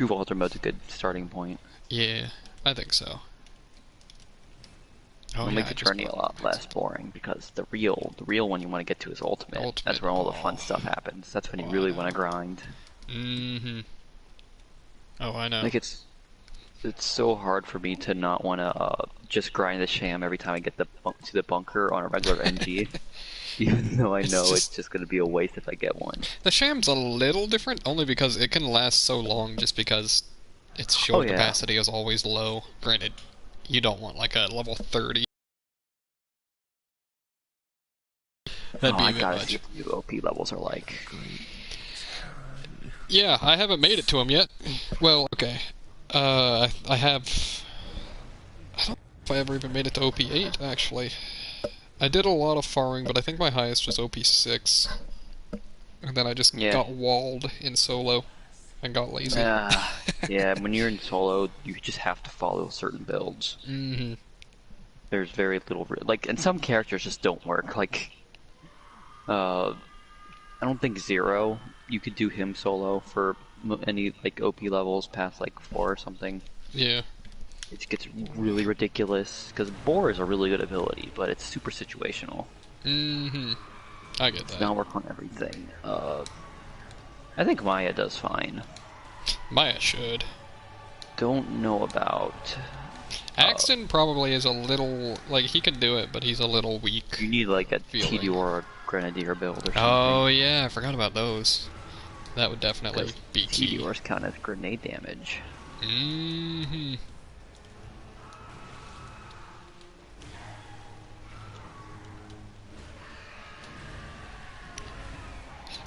True Vaulter mode's a good starting point. Yeah, I think so. Oh, It'll yeah, make I the just journey a bought lot less boring because the real one you want to get to is ultimate. Ultimate. That's where all the Oh. fun stuff happens. That's when you Oh, I really know. want to grind. Mm-hmm. Oh, I know. Like it's so hard for me to not want to just grind the sham every time I get to the bunker on a regular NG, even though I know it's just going to be a waste if I get one. The sham's a little different, only because it can last so long, just because its Oh shield yeah. capacity is always low. Granted, you don't want like a level 30. That'd be I a bit gotta see much. what the new OP levels are like. Yeah, I haven't made it to them yet. Well, okay. I have... I don't know if I ever even made it to OP8, actually. I did a lot of farming, but I think my highest was OP6. And then I just got walled in solo and got lazy. Yeah, when you're in solo, you just have to follow certain builds. Mm-hmm. There's very little... Like, and some characters just don't work. Like, I don't think Zero, you could do him solo for any, like, OP levels past, like, 4 or something. Yeah. It gets really ridiculous, because Boar is a really good ability, but it's super situational. Mm-hmm. I get that. Does not work on everything. I think Maya does fine. Maya should. Don't know about... Axton probably is a little... Like, he can do it, but he's a little weak. You need, like, a feeling. TD or a Grenadier build or something. Oh, yeah, I forgot about those. That would definitely be key. TDRs count as grenade damage. Mm-hmm.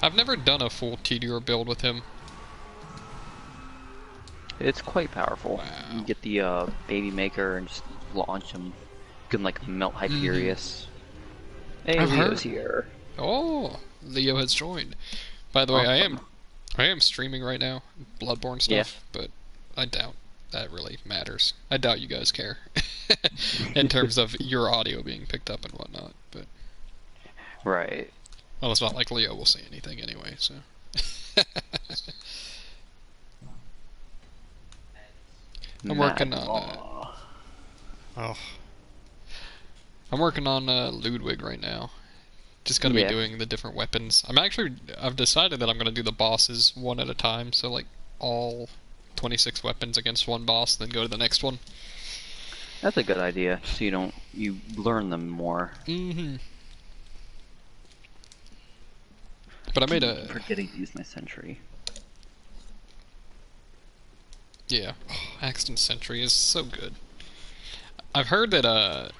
I've never done a full TDR build with him. It's quite powerful. Wow. You get the Baby Maker and just launch him. You can like melt Hyperius. Hey, I've Leo's heard. here. Oh, Leo has joined. By the way, I am streaming right now, Bloodborne stuff, but I doubt that really matters. I doubt you guys care in terms of your audio being picked up and whatnot. But Right. well, it's not like Leo will say anything anyway, so. I'm working on. I'm working on Ludwig right now. Just gotta be doing the different weapons. I've decided that I'm gonna do the bosses one at a time, so like all 26 weapons against one boss, then go to the next one. That's a good idea, so you learn them more. Mm-hmm. But I made a... forgetting to use my sentry. Yeah, Axton Sentry is so good. I've heard that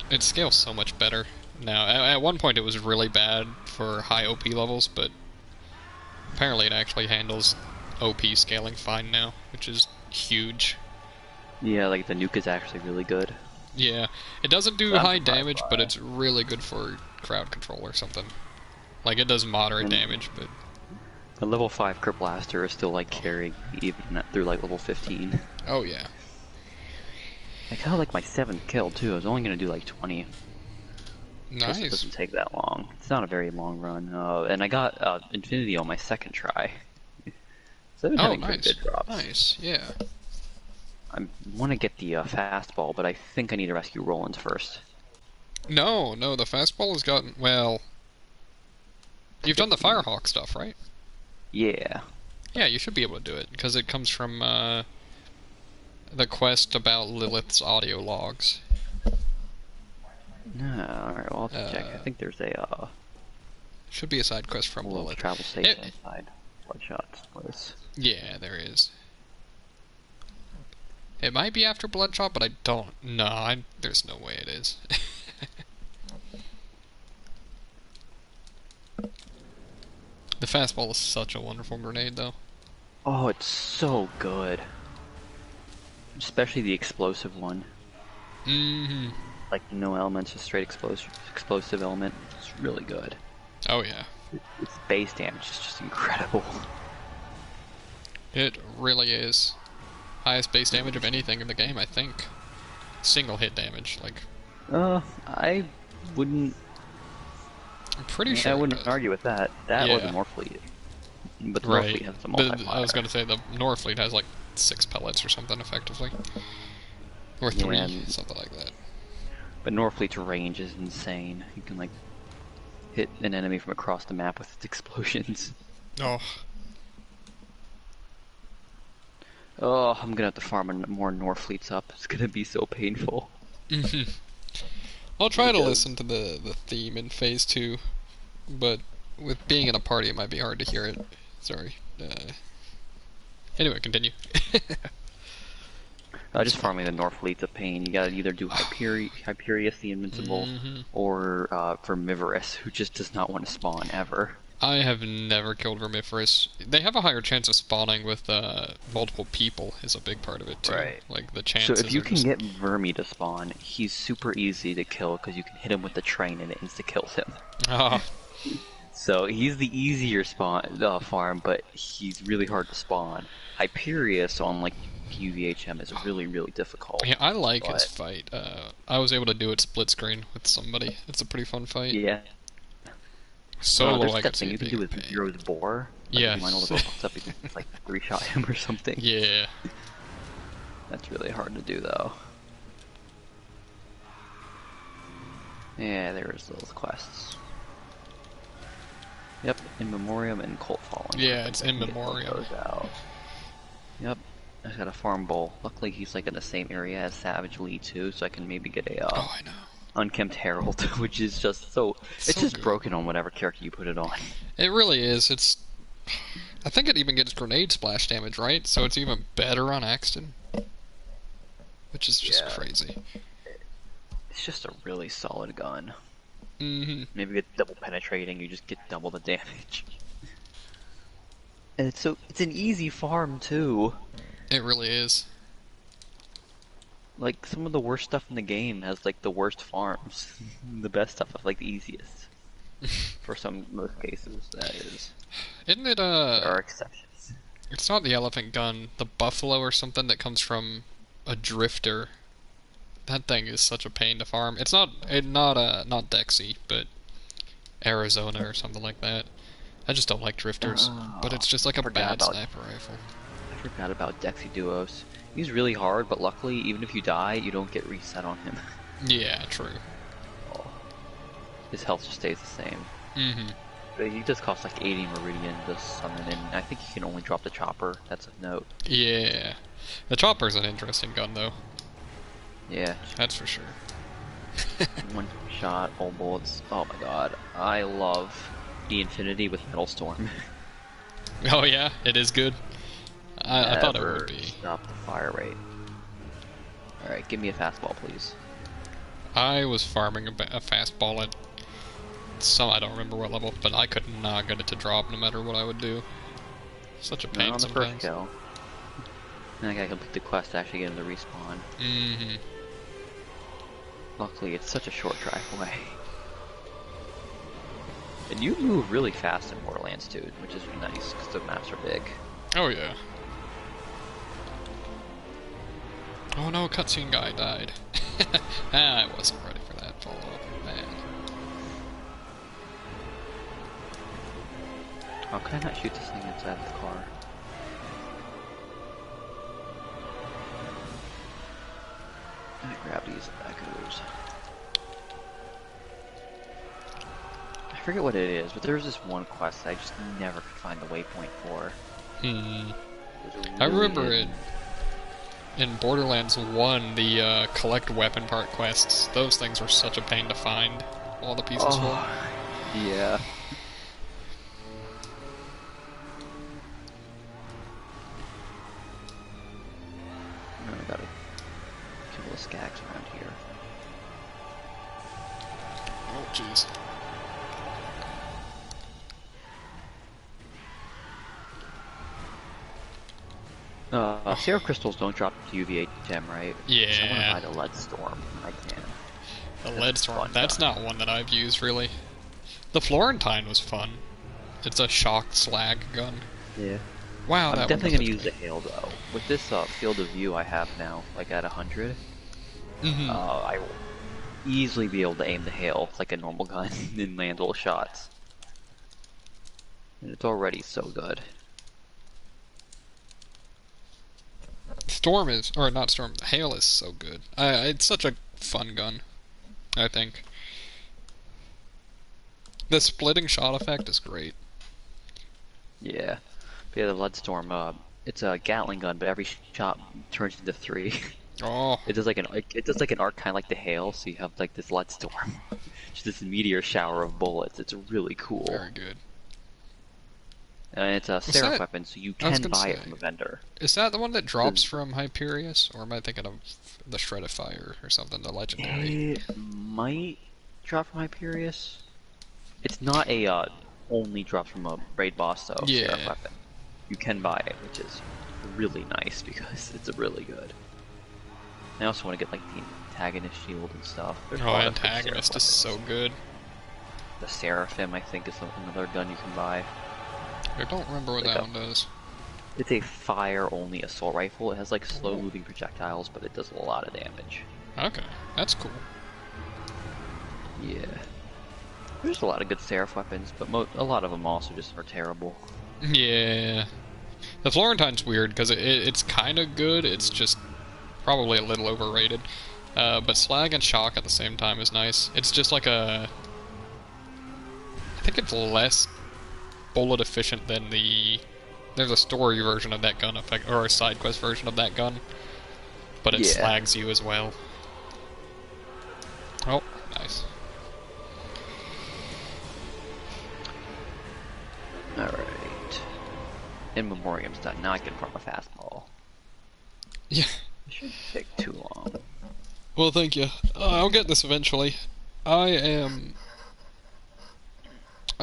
it scales so much better now. At one point it was really bad for high OP levels, but apparently it actually handles OP scaling fine now, which is huge. Yeah, like the nuke is actually really good. Yeah, it doesn't do high damage, but it's really good for crowd control or something. Like, it does moderate damage, but... The level 5 Crit Blaster is still, like, carrying even through, like, level 15. Oh, yeah. I got, like, my 7th kill, too. I was only gonna do, like, 20. Nice. It doesn't take that long. It's not a very long run. And I got Infinity on my second try. So I've been having pretty good drops. Nice, yeah. I want to get the fastball, but I think I need to rescue Roland first. No, the fastball has gotten... Well... You've done the Firehawk stuff, right? Yeah. Yeah, you should be able to do it, because it comes from the quest about Lilith's audio logs. Alright, well, I'll have to check. I think there's a... should be a side quest from Lilith. Travel safe outside Bloodshot's place. Yeah, there is. It might be after Bloodshot, but I don't... No, there's no way it is. The fastball is such a wonderful grenade, though. Oh, it's so good. Especially the explosive one. Mm-hmm. Like, no elements, just straight explosive element. It's really good. Oh, yeah. Its base damage is just incredible. It really is. Highest base damage of anything in the game, I think. Single hit damage, like... I wouldn't... I'm pretty sure I wouldn't argue with that. That was a more fleet. But the Right. Norfleet has the But I multiplier. was gonna say the Norfleet has like 6 pellets or something, effectively. Or Yeah, 3, something like that. but Norfleet's range is insane. You can like hit an enemy from across the map with its explosions. Oh. Oh, I'm gonna have to farm more Norfleets up. It's gonna be so painful. I'll try to Because- listen to the theme in Phase 2, but with being in a party it might be hard to hear it. Sorry. Anyway, continue. Just farming the Norfleet's a pain. You gotta either do Hyperius the Invincible, or Vermivorous, who just does not want to spawn ever. I have never killed Vermivorous. They have a higher chance of spawning with multiple people is a big part of it too. Right. Like the So chances if you are can just... get Vermi to spawn, he's super easy to kill because you can hit him with the train and it insta-kills him. Oh, So he's the easier farm, but he's really hard to spawn. Hyperius on like UVHM is really, really difficult. yeah, I like his But- fight. I was able to do it split screen with somebody. It's a pretty fun fight. Yeah. Solo, there's I that could see thing you it can being do a with pain. Zero's Boar. Like, Yeah. you line all the robots up, you can like 3-shot him or something. Yeah. That's really hard to do though. Yeah, there's those quests. Yep, In Memoriam and Cult Fallen. Yeah, it's In Get both Memoriam. those out. Yep, I got a farm bull. Luckily, he's like in the same area as Savage Lee too, so I can maybe get a Oh, I know. Unkempt Herald, which is just so. It's So just good. broken on whatever character you put it on. It really is. It's... I think it even gets grenade splash damage, right? So it's even better on Axton. Which is just Yeah. crazy. It's just a really solid gun. Mm-hmm. Maybe get double penetrating, you just get double the damage. And it's an easy farm too. It really is. Like some of the worst stuff in the game has like the worst farms. The best stuff is like the easiest. For most cases, that is. Isn't it, There are exceptions. It's not the elephant gun, the buffalo or something that comes from a drifter. That thing is such a pain to farm. It's not Dexy, but Arizona or something like that. I just don't like drifters, but it's just like a forgot bad about- sniper rifle. I forgot about Dexy Duos. He's really hard, but luckily, even if you die, you don't get reset on him. Yeah, true. His health just stays the same. Mm-hmm. But he just costs like 80 Meridian to summon, and I think he can only drop the chopper. That's a note. Yeah. The chopper's an interesting gun, though. Yeah, That's for sure. one shot, all bullets. Oh my god. I love the Infinity with Metal Storm. Oh yeah, it is good. I thought it Never would be. Stop the fire rate. Alright, give me a fastball, please. I was farming a fastball at some, I don't remember what level, but I could not get it to drop no matter what I would do. Such a Not pain on the first sometimes. kill. Then I gotta complete the quest to actually get him to respawn. Mm-hmm. Luckily, it's such a short drive away. And you move really fast in Borderlands 2, which is nice, because the maps are big. Oh yeah. Oh no, cutscene guy died. I wasn't ready for that follow-up. Man. Oh, can I not shoot this thing inside of the car? I grab these echoes. I forget what it is, but there's this one quest that I just never could find the waypoint for. Hmm. It was I really remember it hidden. in Borderlands 1, the collect weapon part quests. Those things were such a pain to find all the pieces for. Yeah. I gotta kill the skags around here. Oh jeez. Sierra crystals don't drop to UVA gem, right? Yeah. So I want to buy the lead storm. I can. The lead storm. fun That's gun. not one that I've used really. The Florentine was fun. It's a shocked slag gun. Yeah. Wow, I'm that definitely one gonna use the hail though. With this field of view I have now, like at 100, Mm-hmm. I will easily be able to aim the hail like a normal gun and land all shots. And it's already so good. Storm is, or not Storm, Hail is so good. It's such a fun gun, I think. The splitting shot effect is great. Yeah. But yeah, the Bloodstorm, it's a Gatling gun, but every shot turns into 3. Oh, It does like an arc kind of like the Hail, so you have like this Bloodstorm. Just this meteor shower of bullets. It's really cool. very good. And it's a What's Seraph that? weapon, so you I was can gonna buy it say. from a vendor. Is that the one that drops from Hyperius? Or am I thinking of the Shredifier or something, the legendary? It might drop from Hyperius. It's not a only drops from a raid boss though. Yeah. Seraph weapon. You can buy it, which is really nice because it's really good. I also want to get like the antagonist shield and stuff. There's a Oh, lot of good antagonist Seraph is so weapons. good. The Seraphim, I think, is another gun you can buy. I don't remember what Like that a- one does. It's a fire-only assault rifle. It has like slow-moving projectiles, but it does a lot of damage. Okay, that's cool. Yeah. There's a lot of good Seraph weapons, but a lot of them also just are terrible. Yeah. The Florentine's weird because it's kind of good, it's just probably a little overrated. But Slag and Shock at the same time is nice. It's just like a... I think it's less bullet efficient than the... There's a story version of that gun, effect, or a side quest version of that gun. But it Yeah. slags you as well. Oh, nice. Alright. In Memoriam's done. Now I can farm a fastball. Yeah. It shouldn't take too long. Well, thank you. I'll get this eventually. I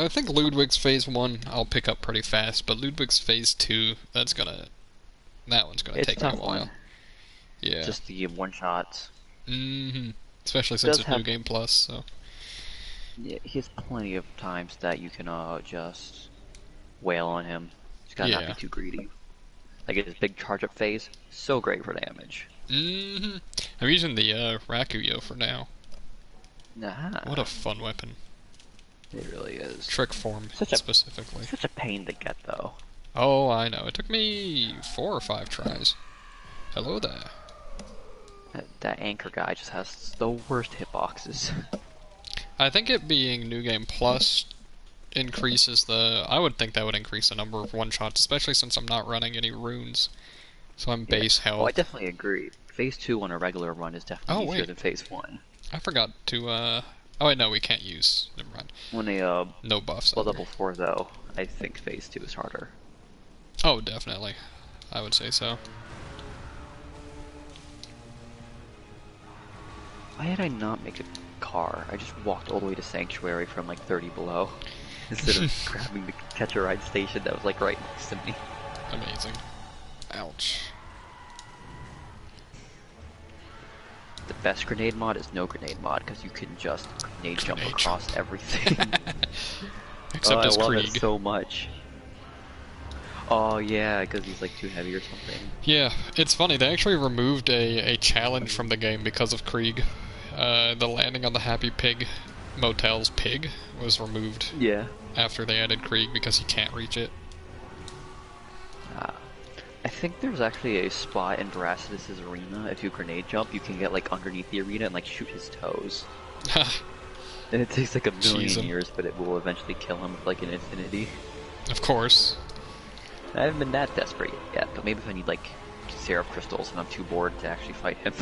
think Ludwig's Phase 1 I'll pick up pretty fast, but Ludwig's Phase 2, that one's gonna It's take a me a tough while. one. Yeah. Just the one-shots. Especially since does it's New have- Game Plus, so... Yeah, he has plenty of times that you can just wail on him. Just gotta not Yeah. be too greedy. Like his big charge-up phase, so great for damage. I'm using the Rakuyo for now. Nah, What a fun weapon. it really is. Trick form, Such a- specifically. Such a pain to get though. Oh, I know. It took me 4 or 5 tries. Hello there. That anchor guy just has the worst hitboxes. I think it being New Game Plus increases the... I would think that would increase the number of one-shots, especially since I'm not running any runes. So I'm base health. Oh, I definitely agree. Phase 2 on a regular run is definitely easier than Phase 1. I forgot to, Oh wait, no, we can't use... Never mind. When a No buffs. Blood either. level 4 though, I think Phase 2 is harder. Oh, definitely. I would say so. Why did I not make a car? I just walked all the way to Sanctuary from like 30 below. Instead of grabbing the catch-a-ride station that was like right next to me. Amazing. Ouch. The best grenade mod is no grenade mod, because you can just grenade jump Grenade across everything. Except oh, as I love Krieg. it so much. Oh yeah, because he's like too heavy or something. Yeah, it's funny, they actually removed a challenge from the game because of Krieg. The landing on the Happy Pig Motel's pig was removed Yeah. after they added Krieg because he can't reach it. I think there's actually a spot in Veracitus's arena, if you grenade jump, you can get like underneath the arena and like shoot his toes. And it takes like a Jeez, million years, but it will eventually kill him with like an infinity. Of course. I haven't been that desperate yet, but maybe if I need like Seraph Crystals and I'm too bored to actually fight him.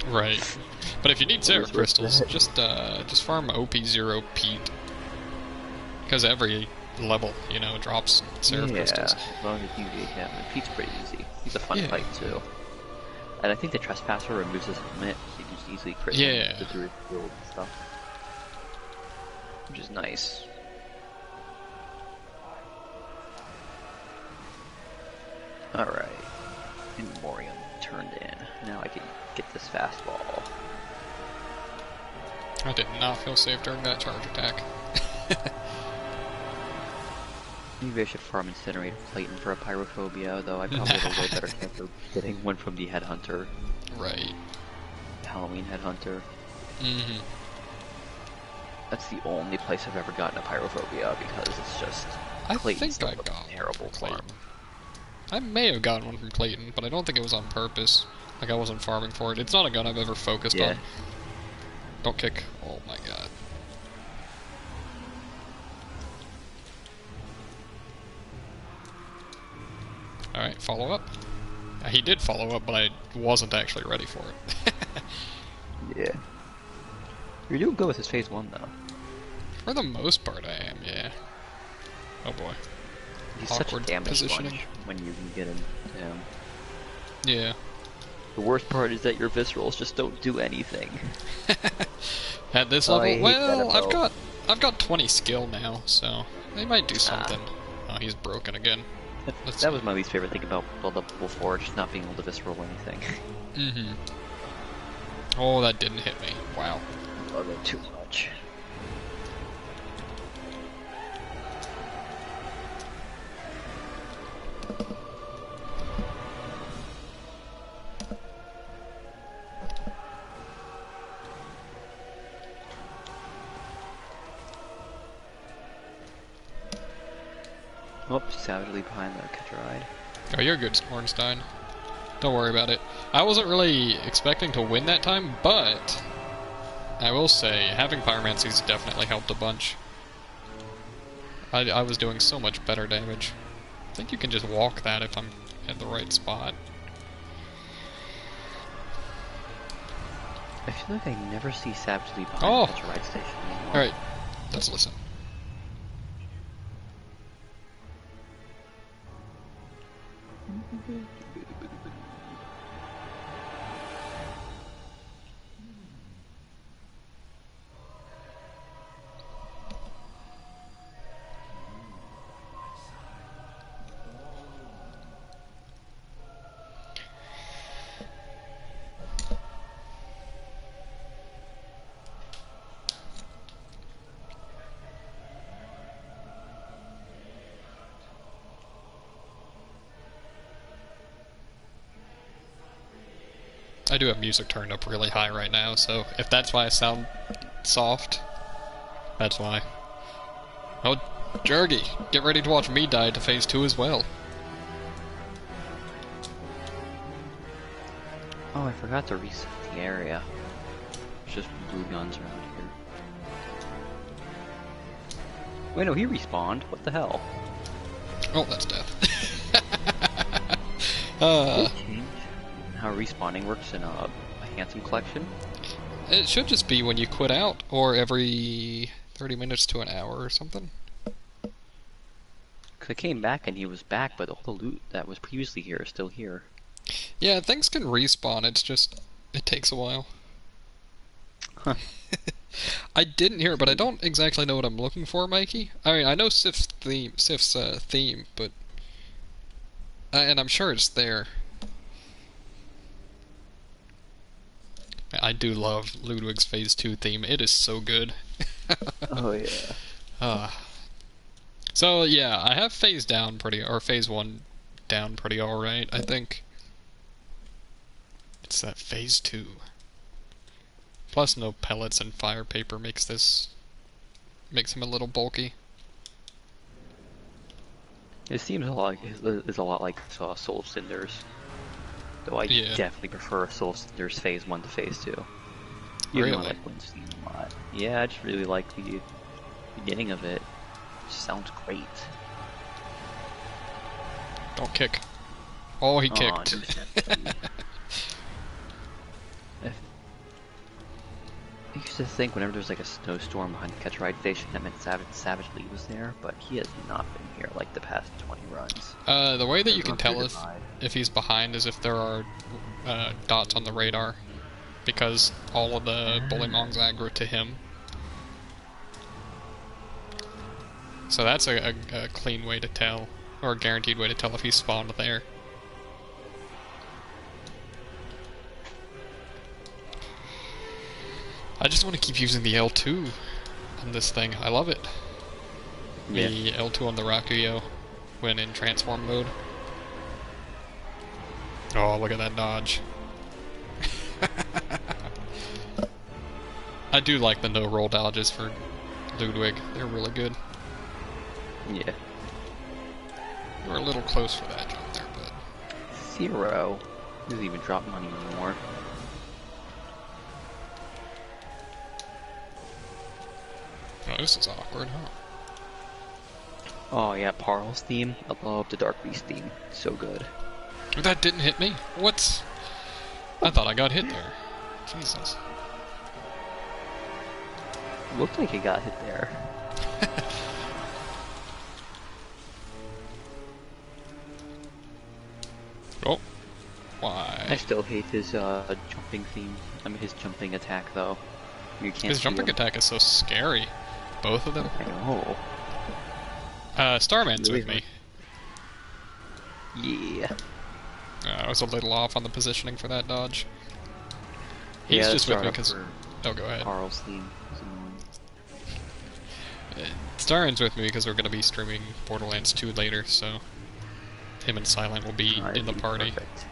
Right. But if you need Seraph What is Crystals, that? just farm OP0 Pete. Because every level, drops Seraph yeah, Crystals. as long as you get him. And Pete's pretty easy. He's a fun Yeah. fight too. And I think the Trespasser removes his helmet, so you can just easily crit Yeah. him through his shield and stuff. Which is nice. Alright. In Memoriam turned in. Now I can get this fastball. I did not feel safe during that charge attack. Maybe I should farm Incinerator Clayton for a Pyrophobia, though I probably have a way better chance of getting one from the Headhunter. Right. Halloween Headhunter. Mm-hmm. That's the only place I've ever gotten a Pyrophobia because it's just I Clayton's think I still a got terrible Clayton. farm. I may have gotten one from Clayton, but I don't think it was on purpose. Like, I wasn't farming for it. It's not a gun I've ever focused Yeah. on. Don't kick. Oh my god. Alright, follow up. He did follow up, but I wasn't actually ready for it. Yeah. You're doing good with his phase 1, though. For the most part, I am, yeah. Oh boy. He's such a Awkward damage positioning. sponge when you can get him. Yeah. The worst part is that your viscerals just don't do anything. At this Oh, I level, hate well, that I've got 20 skill now, so they might do something. Oh, he's broken again. That was my least favorite thing about Blood Level 4, just not being able to visceral anything. Mm-hmm. Oh, that didn't hit me. Wow. Love it too much. Oops, savagely behind the catcher ride. Oh, you're good, Ornstein. Don't worry about it. I wasn't really expecting to win that time, but I will say, having Pyromancy's definitely helped a bunch. I was doing so much better damage. I think you can just walk that if I'm at the right spot. I feel like I never see savagely behind Oh! the catcher ride station anymore. Alright, let's listen. I do have music turned up really high right now, so if that's why I sound soft, that's why. Oh, Jurgy, get ready to watch me die to phase 2 as well. Oh, I forgot to reset the area. There's just blue guns around here. Wait, no, he respawned. What the hell? Oh, that's death. Did they change how respawning works in a Handsome collection? It should just be when you quit out, or every 30 minutes to an hour or something. Because I came back and he was back, but all the loot that was previously here is still here. Yeah, things can respawn, it's just, it takes a while. Huh. I didn't hear it, but I don't exactly know what I'm looking for, Mikey. I mean, I know Sif's theme, but... and I'm sure it's there. I do love Ludwig's Phase 2 theme. It is so good. Oh, yeah. So, yeah, I have Phase 1 down pretty alright, I think. It's that Phase 2. Plus no pellets and fire paper makes him a little bulky. It seems is a lot like Soul Cinders. Though I definitely prefer Soul Cinders Phase 1 to Phase 2. Even though I like Lynn's theme a lot. Yeah, I just really like the beginning of it. It sounds great. Don't kick. Oh, he kicked. I used to think whenever there's like a snowstorm behind the Catch Ride station, that meant Savage Lee was there, but he has not been here like the past 20 runs. The way that you can tell if he's behind is if there are dots on the radar, because all of the Bullymongs aggro to him. So that's a clean way to tell, or a guaranteed way to tell if he's spawned there. I just want to keep using the L2 on this thing. I love it. Yeah. The L2 on the Rakuyo when in transform mode. Oh, look at that dodge. I do like the no-roll dodges for Ludwig. They're really good. Yeah. We're a little close for that jump there, but... 0. He doesn't even drop money anymore. Oh, this is awkward, huh? Oh yeah, Parl's theme. I love the Dark Beast theme. So good. That didn't hit me. What? I thought I got hit there. Jesus. Looked like it got hit there. Oh. I Why? still hate his jumping theme. I mean his jumping attack though. You can't His see jumping him. attack is so scary. Both of them. I know. Starman's Really with me. Yeah. I was a little off on the positioning for that dodge. He's Yeah, just with me start because... for Oh, go ahead. Parl's theme is annoying. Starman's with me because we're going to be streaming Borderlands 2 later, so... Him and Silent will be in the That'd be party. perfect.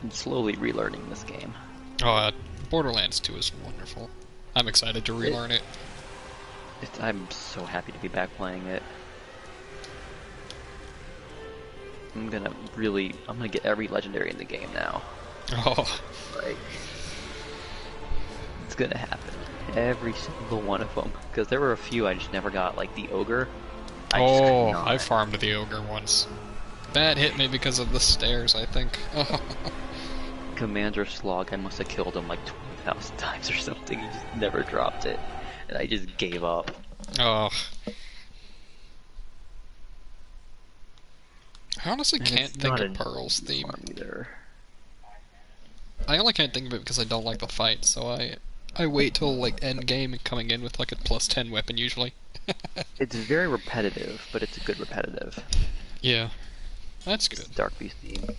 I'm slowly relearning this game. Oh, Borderlands 2 is wonderful. I'm excited to relearn it. I'm so happy to be back playing it. I'm gonna get every legendary in the game now. Oh, Like, it's gonna happen. Every single one of them. Because there were a few I just never got, like the Ogre. I just could not. I farmed the Ogre once. That hit me because of the stairs, I think. Commander Slog, I must have killed him like 20,000 times or something. He just never dropped it. And I just gave up. Oh. I honestly And can't it's think not of an Pearl's easy theme. one either. I only can't think of it because I don't like the fight, so I wait till like end game and coming in with like a +10 weapon usually. It's very repetitive, but it's a good repetitive. Yeah, that's It's good. Dark Beast theme.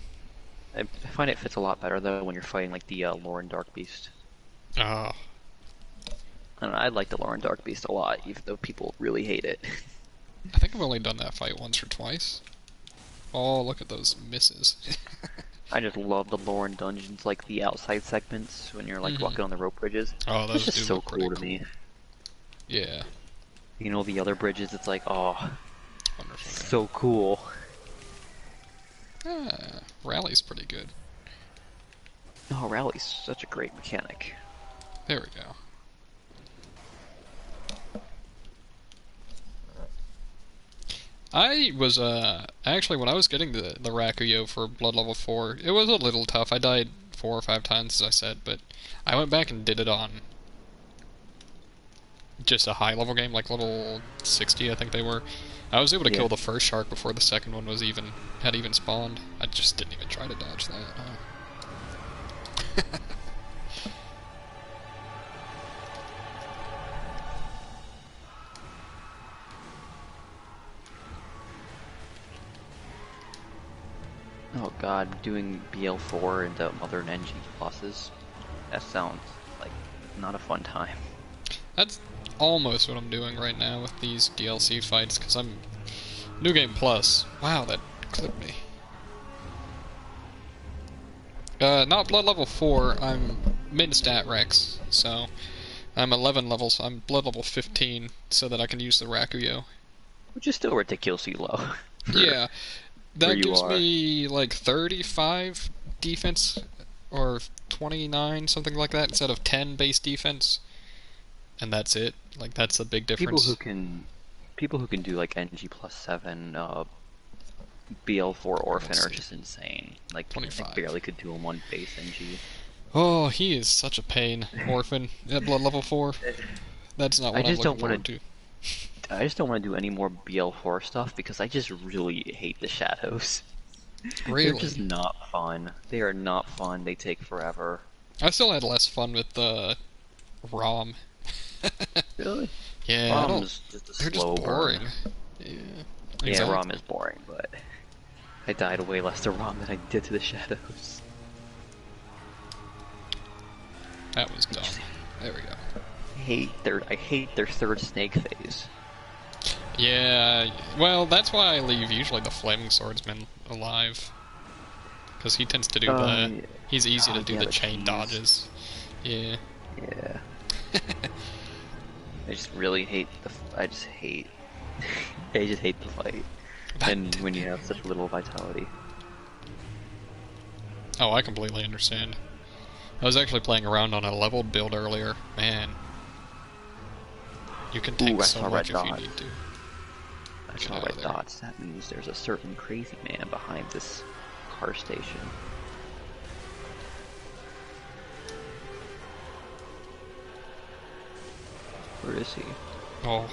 I find it fits a lot better though when you're fighting like the Lauren Dark Beast. Ah, I don't know, I like the Lauren Dark Beast a lot, even though people really hate it. I think I've only done that fight once or twice. Oh, look at those misses. I just love the Lauren dungeons, like the outside segments when you're like walking on the rope bridges. Oh, those It's just do so look pretty cool to me. Yeah, You know, the other bridges, it's like, oh, wonderful. so cool. Rally's pretty good. Oh, Rally's such a great mechanic. There we go. I was, actually, when I was getting the Rakuyo for Blood Level 4, it was a little tough. I died 4 or 5 times, as I said, but I went back and did it on just a high-level game, like level 60, I think they were. I was able to kill the first shark before the second one was had even spawned. I just didn't even try to dodge that. Oh god, doing BL4 into Mother and NG bosses. That sounds like not a fun time. That's almost what I'm doing right now with these DLC fights, because I'm... New Game Plus. Wow, that clipped me. Not Blood Level 4, I'm Min Stat Rex, so I'm 11 levels, I'm Blood Level 15, so that I can use the Rakuyo. Which is still ridiculously low. Yeah, where that you gives are. me like 35 defense, or 29, something like that, instead of 10 base defense. And that's it. Like, that's a big difference. People who can do like NG plus 7, BL4 Orphan are just insane. Like, 25. I barely could do them on base NG. Oh, he is such a pain, Orphan, at Blood Level 4. That's not what I'm looking forward to. I just don't want to do any more BL4 stuff because I just really hate the shadows. Really? They're just not fun. They are not fun. They take forever. I still had less fun with ROM. Really? Yeah, ROM's just a they're slow just boring. burn. Yeah, Yeah, exactly. ROM is boring, but I died way less to ROM than I did to the shadows. That was dumb. There we go. I hate their third snake phase. Yeah, well, that's why I leave usually the Flaming Swordsman alive. Because he tends to do Yeah. He's easy to do yeah, the the chain cheese. dodges. Yeah. Yeah. I just really hate I just hate the fight. and when you have such little vitality. Oh, I completely understand. I was actually playing around on a leveled build earlier. Man. You can tank Ooh, I so saw much red if you dot. need to. I Get saw out red of there. dots. That means there's a certain crazy man behind this car station. Where is he? Oh,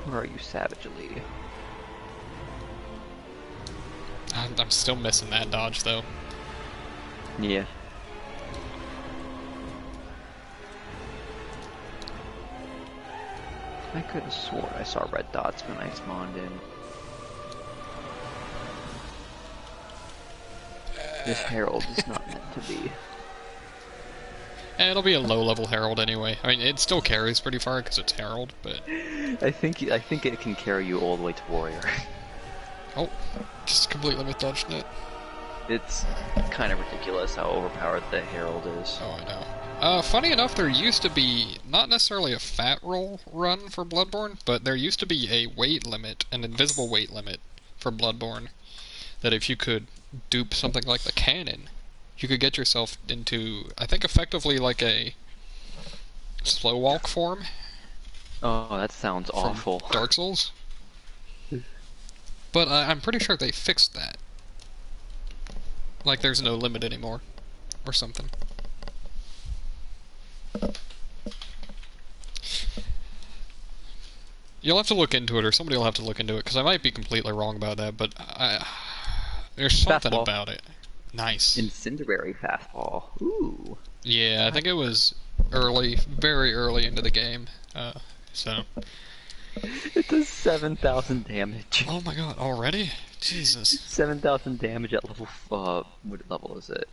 Where are you, savagely? I'm still missing that dodge though. Yeah. I could have sworn I saw red dots when I spawned in. This herald is not meant to be. It'll be a low-level Herald anyway. I mean, it still carries pretty far because it's Herald, but... I think it can carry you all the way to warrior. Oh, just completely misdodged it. It's kind of ridiculous how overpowered the herald is. Oh, I know. Funny enough, there used to be, not necessarily a fat roll run for Bloodborne, but there used to be a weight limit, an invisible weight limit for Bloodborne, that if you could dupe something like the cannon, you could get yourself into, I think, effectively like a slow walk form Oh, that sounds from awful. Dark Souls. But I'm pretty sure they fixed that. Like there's no limit anymore, or something. You'll have to look into it, or somebody will have to look into it, because I might be completely wrong about that, but there's something Fastball. about it. Nice. Incendiary fastball. Ooh. Yeah, I think it was early, very early into the game, so... It does 7,000 damage. Oh my god, already? Jesus. 7,000 damage at level, what level is it?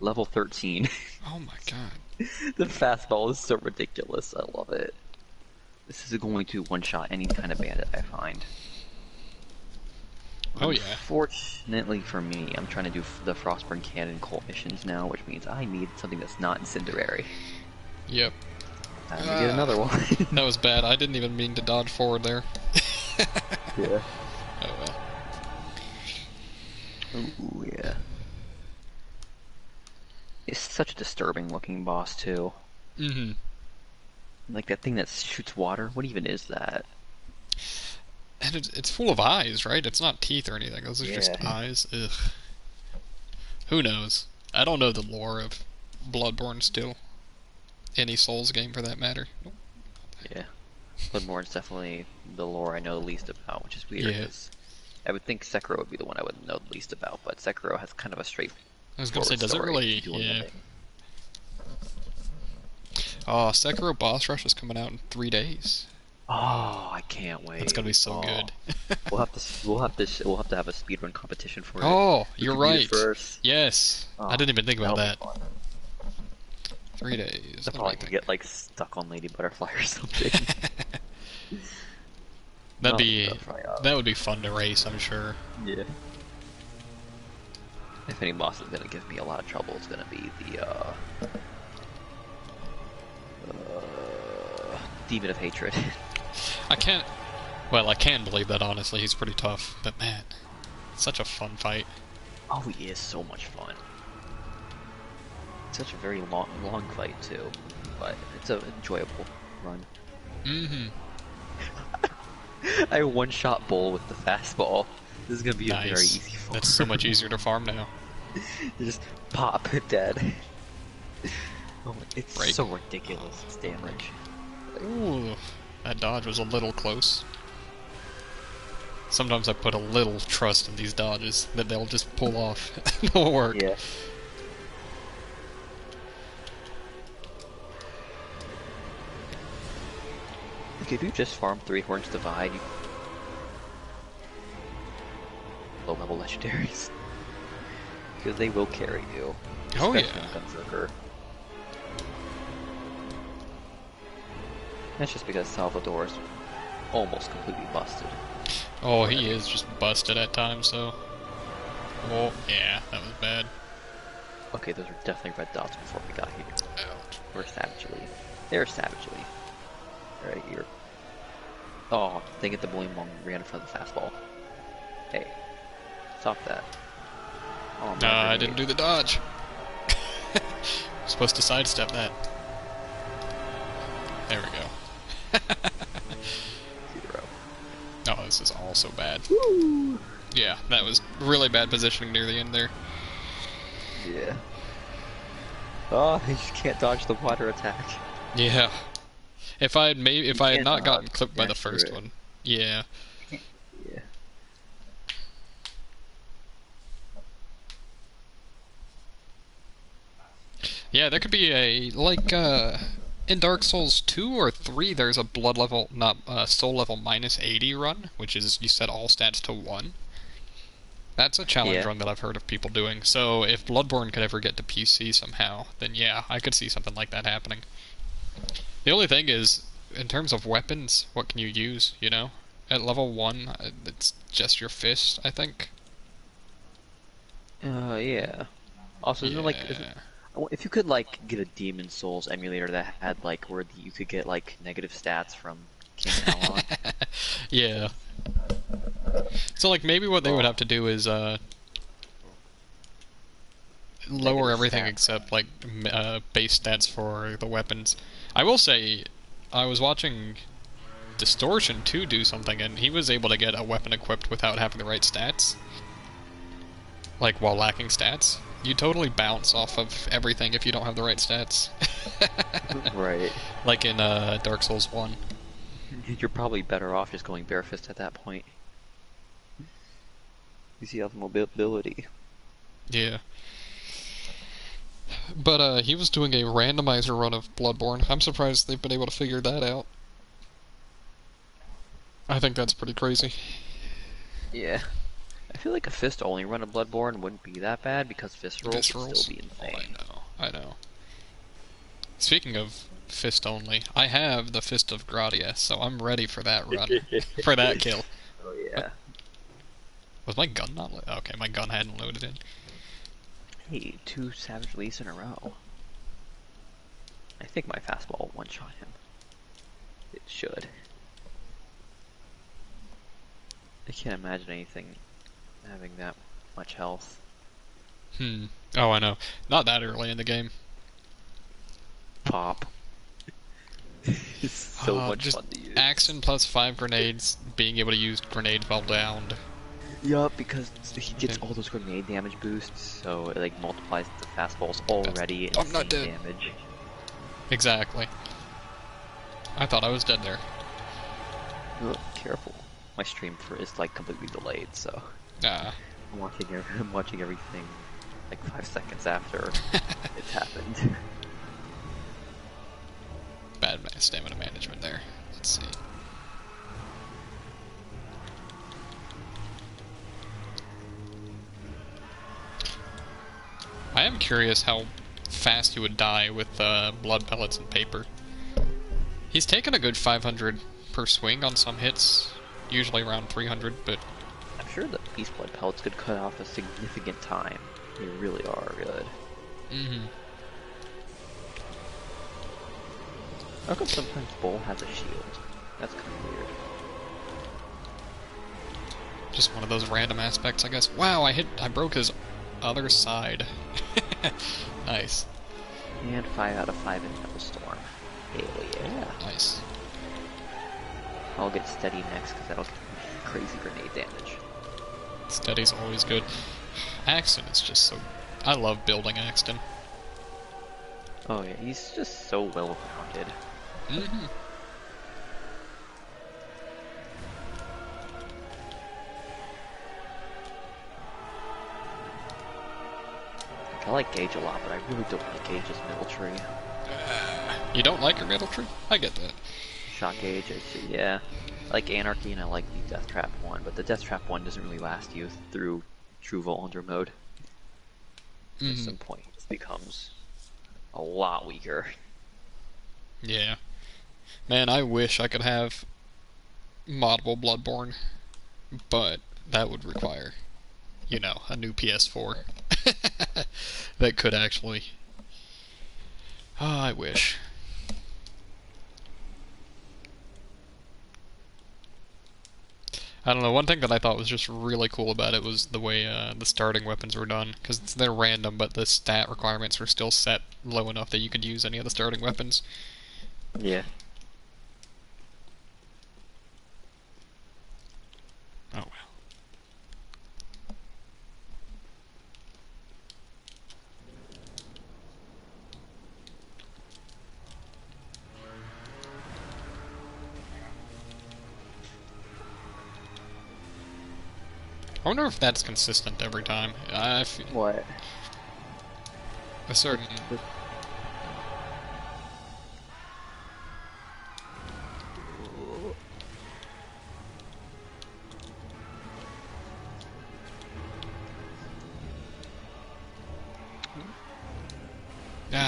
Level 13. Oh my god. The fastball is so ridiculous, I love it. This is going to one-shot any kind of bandit I find. Oh yeah. Fortunately for me, I'm trying to do the Frostburn Cannon Cult missions now, which means I need something that's not incendiary. Yep. Time to get another one. That was bad. I didn't even mean to dodge forward there. Yeah. Oh well. Ooh, yeah. It's such a disturbing looking boss, too. Mm-hmm. Like that thing that shoots water. What even is that? And it's full of eyes, right? It's not teeth or anything. Those are just Yeah. eyes. Ugh. Who knows? I don't know the lore of Bloodborne still. Any Souls game for that matter. Nope. Yeah. Bloodborne's definitely the lore I know the least about, which is weird. Yeah. 'Cause I would think Sekiro would be the one I would know the least about, but Sekiro has kind of a straight. I was gonna say, does it really? Yeah. Nothing. Oh, Sekiro boss rush is coming out in 3 days. Oh, I can't wait. That's gonna be so Oh. good. We'll have to have a speedrun competition for it. Oh, Who you're can beat it right. First. Yes, Oh, I didn't even think about that. that'll be fun. 3 days. I'll probably get like stuck on Lady Butterfly or something. That would be fun to race, I'm sure. Yeah. If any boss is gonna give me a lot of trouble, it's gonna be the Demon of Hatred. I can't. Well, I can believe that honestly. He's pretty tough, but man, such a fun fight. Oh, he is so much fun. Such a very long fight too, but it's an enjoyable run. Mm-hmm. I one-shot Bull with the fastball. This is gonna be a very Nice. easy farm. That's so much easier to farm now. You just pop, dead. Oh, it's Break. so ridiculous, its damage. Ooh, that dodge was a little close. Sometimes I put a little trust in these dodges that they'll just pull off. It'll work. Yeah. Like, if you just farm 3 Horns Divide, you... low-level legendaries. Because they will carry you. Oh Especially yeah. in Gunzerker. That's just because Salvador is almost completely busted. Oh, he is just busted at times, so. Oh, yeah, that was bad. Okay, those are definitely red dots before we got here. Ouch. We're savagely. They're savagely. Right here. Oh, dang it, the bowling ball ran in front of the fastball. Hey, stop that. Oh, Nah, I didn't do the dodge. Supposed to sidestep that. There we go. 0. Oh, this is all so bad. Woo! Yeah, that was really bad positioning near the end there. Yeah. Oh, you can't dodge the water attack. Yeah. If I had not gotten clipped by the dash through first it. one. Yeah. Yeah. Yeah, there could be a, like, in Dark Souls 2 or 3, there's a blood level, not, soul level minus 80 run, which is, you set all stats to 1. That's a challenge run that I've heard of people doing, so if Bloodborne could ever get to PC somehow, then yeah, I could see something like that happening. The only thing is, in terms of weapons, what can you use, you know? At level 1, it's just your fist, I think. Yeah. Also, isn't it like, if you could like get a Demon Souls emulator that had like where you could get like negative stats from King Alon. Yeah. So like maybe what they would have to do is lower Negative everything stats. except like base stats for the weapons. I will say, I was watching Distortion 2 do something, and he was able to get a weapon equipped without having the right stats. Like, while lacking stats. You totally bounce off of everything if you don't have the right stats. Right. Like in Dark Souls 1. You're probably better off just going barefist at that point. You see all the mobility. Yeah. But he was doing a randomizer run of Bloodborne. I'm surprised they've been able to figure that out. I think that's pretty crazy. Yeah. I feel like a fist only run of Bloodborne wouldn't be that bad because fist rolls would still be insane. Oh, I know. Speaking of fist only, I have the Fist of Gradia, so I'm ready for that run. For that kill. Oh yeah. Was my gun not loaded? Okay, my gun hadn't loaded in. Hey, 2 Savage Leaves in a row. I think my fastball will one-shot him. It should. I can't imagine anything having that much health. Oh, I know. Not that early in the game. Pop. It's so much just fun to use. Axon plus 5 grenades, being able to use grenade while downed. Yup, because he gets all those grenade damage boosts, so it like multiplies the fastballs already I'm not insane dead. damage. Exactly. I thought I was dead there. Ugh, careful. My stream is like completely delayed, so Ah. I'm watching everything like 5 seconds after it's happened. Bad stamina management there. Let's see. I am curious how fast you would die with blood pellets and paper. He's taken a good 500 per swing on some hits, usually around 300, but... I'm sure the Beast Blood pellets could cut off a significant time. They really are good. Mm-hmm. How come sometimes Bull has a shield? That's kind of weird. Just one of those random aspects, I guess. Wow, I broke his other side. Nice. And 5 out of 5 in Storm. Hell yeah. Ooh, nice. I'll get steady next because that'll give me crazy grenade damage. Steady's always good. Axton is just so... I love building Axton. Oh yeah, he's just so well rounded. Mm-hmm. I like Gage a lot, but I really don't like Gage's middle tree. You don't like your middle tree? I get that. Shot Gage, yeah. I like Anarchy and I like the Death Trap one, but the Death Trap one doesn't really last you through true Volundra mode. At some point, it becomes a lot weaker. Yeah. Man, I wish I could have moddable Bloodborne, but that would require, you know, a new PS4 that could actually... Oh, I wish. I don't know, one thing that I thought was just really cool about it was the way the starting weapons were done, because they're random, but the stat requirements were still set low enough that you could use any of the starting weapons. Yeah. Oh well. I wonder if that's consistent every time. What? A certain...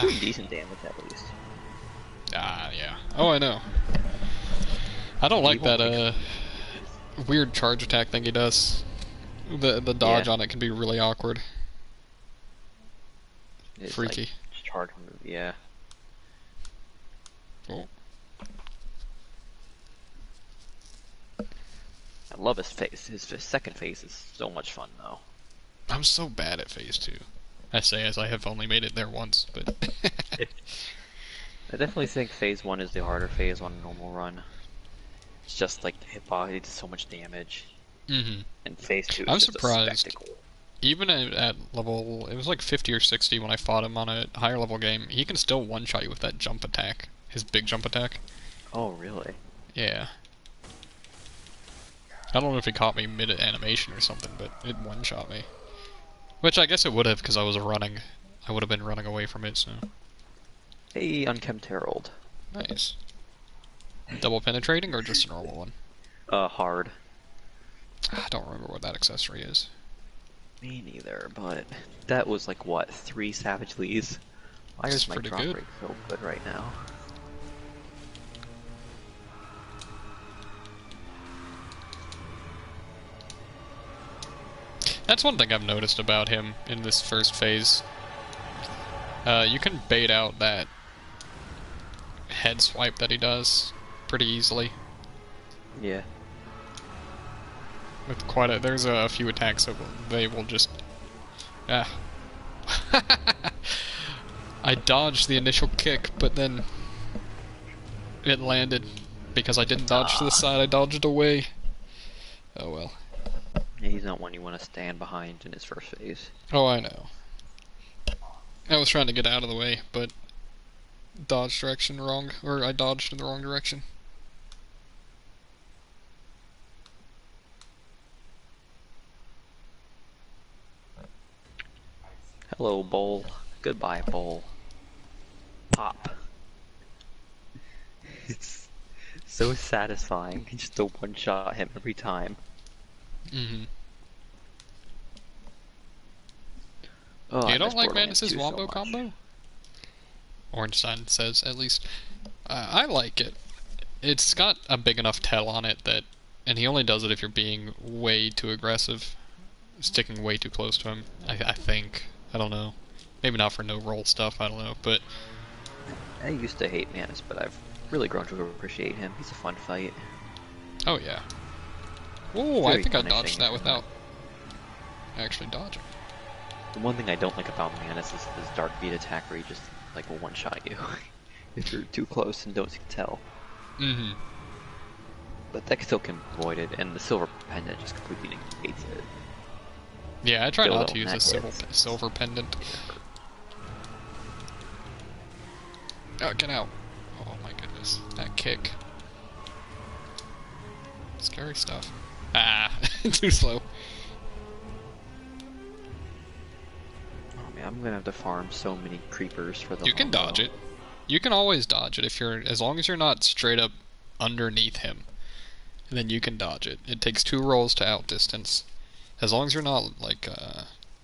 Doing decent damage at least. Yeah. Oh, I know. I don't like that weird charge attack thing he does. The dodge on it can be really awkward. It's freaky. Like, charge move, yeah. Oh. I love his face. His second phase is so much fun, though. I'm so bad at phase 2. I say as I have only made it there once, but... I definitely think phase 1 is the harder phase on a normal run. It's just like the hitbox, it does so much damage. Mm-hmm. And phase 2 is I'm just surprised. a spectacle. Even at level... It was like 50 or 60 when I fought him on a higher level game. He can still one-shot you with that jump attack. His big jump attack. Oh, really? Yeah. I don't know if he caught me mid-animation or something, but it one-shot me. Which I guess it would have, because I was running. I would have been running away from it, so... Hey, Unkempt Herald. Nice. Double penetrating, or just a normal one? Hard. I don't remember what that accessory is. Me neither, but that was like, what, 3 Savage Lees? Why is my drop rate so good right now? That's one thing I've noticed about him in this first phase. You can bait out that head swipe that he does pretty easily. Yeah. With there's a few attacks that they will just... I dodged the initial kick, but then it landed. Because I didn't dodge to the side, I dodged away. Oh well. Yeah, he's not one you want to stand behind in his first phase. Oh, I know. I was trying to get out of the way, but dodge direction wrong, or I dodged in the wrong direction. Hello, Bowl. Goodbye, Bowl. Pop. It's so satisfying just to one-shot him every time. Mm-hmm. Oh, You don't like Borderlands Mantis' 2 wombo so much. combo? Ornstein says, at least. I like it. It's got a big enough tell on it that... And he only does it if you're being way too aggressive. Sticking way too close to him, I think. I don't know. Maybe not for no-roll stuff, I don't know, but... I used to hate Mantis, but I've really grown to appreciate him. He's a fun fight. Oh, yeah. Oh, I Very think I punishing. dodged that without actually dodging. The one thing I don't like about Mantis is this dark beat attack where he just, like, will one-shot you. If you're too close and don't tell. Mm-hmm. But that still can be avoided, and the silver pendant just completely negates it. Yeah, I try Still not don't to use a net silver pendant. Oh, get out. Oh my goodness. That kick. Scary stuff. Ah, too slow. Oh man, I'm gonna have to farm so many creepers for the You can wombo. dodge it. You can always dodge it as long as you're not straight up underneath him. Then you can dodge it. It takes 2 rolls to outdistance. As long as you're not, like,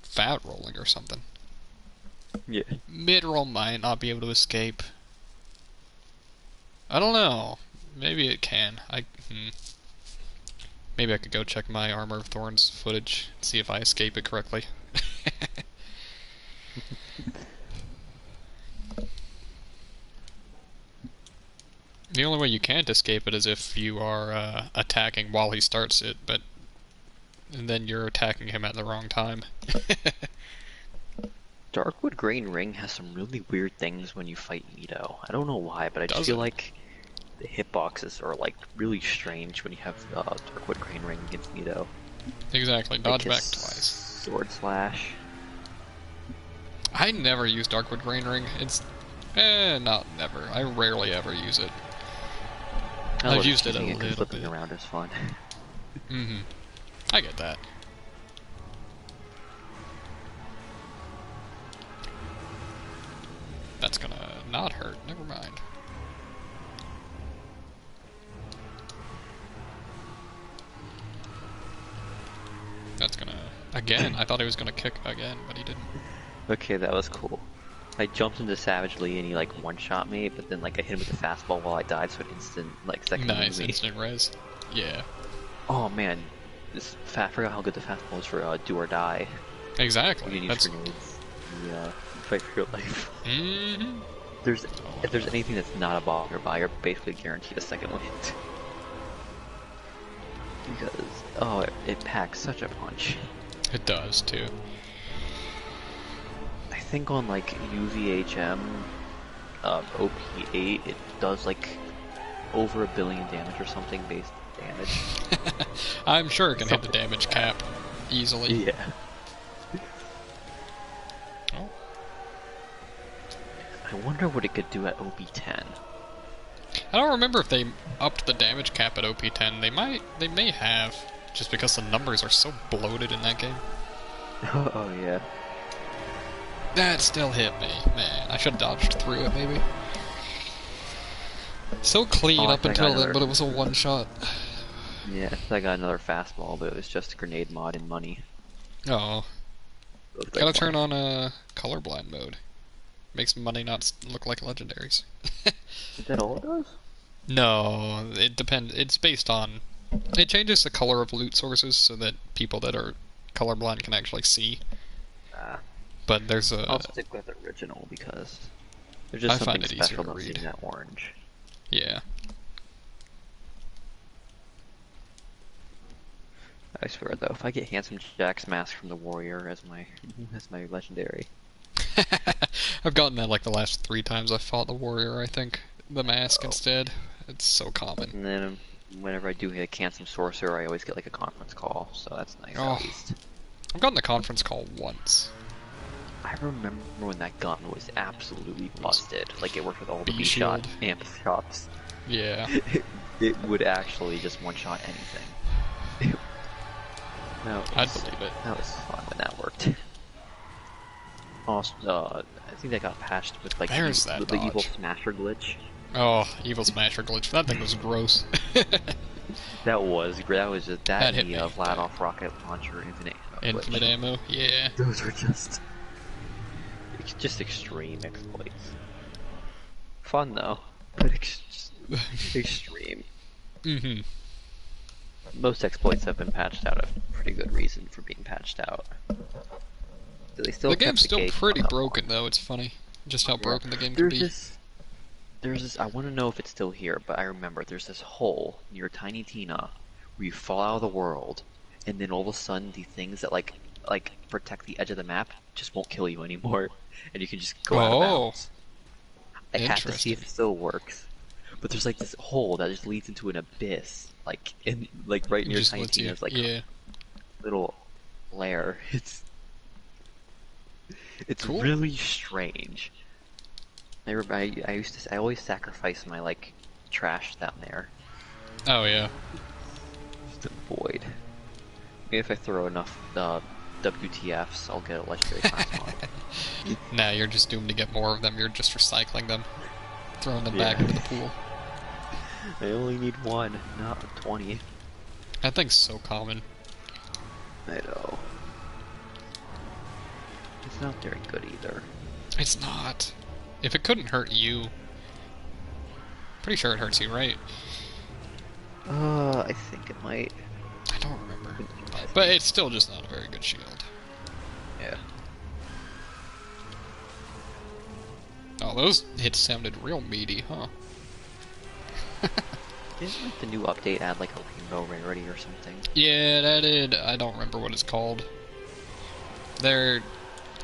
fat rolling or something. Yeah. Mid-roll might not be able to escape. I don't know. Maybe it can. Maybe I could go check my Armor of Thorns footage, see if I escape it correctly. The only way you can't escape it is if you are attacking while he starts it, but and then you're attacking him at the wrong time. Darkwood Grain Ring has some really weird things when you fight Nito. I don't know why, but I just Does feel it? like the hitboxes are like really strange when you have Darkwood Grain Ring against Nito. Exactly. Like Dodge his back twice. Sword slash. I never use Darkwood Grain Ring. It's not never. I rarely ever use it. I've used it a little bit. Flipping around is fun. Mm-hmm. I get that. That's gonna not hurt. Never mind. That's gonna... Again, I thought he was gonna kick again, but he didn't. Okay, that was cool. I jumped into Savagely and he like one-shot me, but then like I hit him with a fastball while I died, so it instant like second Nice, me. instant res. Yeah. Oh man, I forgot how good the fastball is for do or die. You Exactly. can use That's... grenades. Yeah, fight for your life. Mm-hmm. If there's anything that's not a ball nearby, you're basically guaranteed a second wind. Because it packs such a punch. It does, too. I think on like UVHM OP8 it does like over 1 billion damage or something based on damage. I'm sure it can hit the damage cap easily. Yeah. Oh. I wonder what it could do at OP10. I don't remember if they upped the damage cap at OP10. They may have, just because the numbers are so bloated in that game. Oh yeah. That still hit me, man. I should have dodged through it, maybe. So clean up until then, but it was a one-shot. Yeah, I got another fastball, but it was just a grenade mod and money. Oh. Gotta turn on colorblind mode. Makes money not look like legendaries. Is that all it does? No, it depends. It's based on... It changes the color of loot sources so that people that are colorblind can actually see. But there's a... I'll stick with the original because there's just something special about seeing that orange. Yeah. I swear though, if I get Handsome Jack's mask from the Warrior as my legendary. I've gotten that like the last 3 times I've fought the Warrior, I think. The mask instead. It's so common. And then whenever I do hit a Handsome Sorcerer, I always get like a conference call, so that's nice at least. I've gotten the conference call once. I remember when that gun was absolutely busted. Like it worked with all the B-shot amp shots. Yeah. It would actually just one-shot anything. I'd believe it. That was fun when that worked. Also, I think that got patched with like the evil smasher glitch. Oh, evil smasher glitch. That thing was gross. That was just that hit and me. the Vladoff rocket launcher Infinite ammo, yeah. Those were just extreme exploits. Fun though, but extreme. Mm-hmm. Most exploits have been patched out of pretty good reason for being patched out. They still the game's still pretty broken, on. though. It's funny just how broken the game can be. There's this. I want to know if it's still here, but I remember there's this hole near Tiny Tina where you fall out of the world, and then all of a sudden the things that like protect the edge of the map just won't kill you anymore, and you can just go out of bounds. I have to see if it still works. But there's like this hole that just leads into an abyss, like right near Tiny Tina's a little lair. It's cool. really strange. I always sacrifice my like trash down there. Oh yeah. Just to avoid. Maybe if I throw enough WTFs, I'll get a legendary plasma. Nah, you're just doomed to get more of them. You're just recycling them, throwing them back into the pool. I only need 1, not 20. That thing's so common. I know. It's not very good either. It's not. If it couldn't hurt you... Pretty sure it hurts you, right? I think it might. I don't remember. But it's still just not a very good shield. Yeah. Oh, those hits sounded real meaty, huh? Didn't like the new update add like a rainbow rarity or something? Yeah, that did. I don't remember what it's called. They're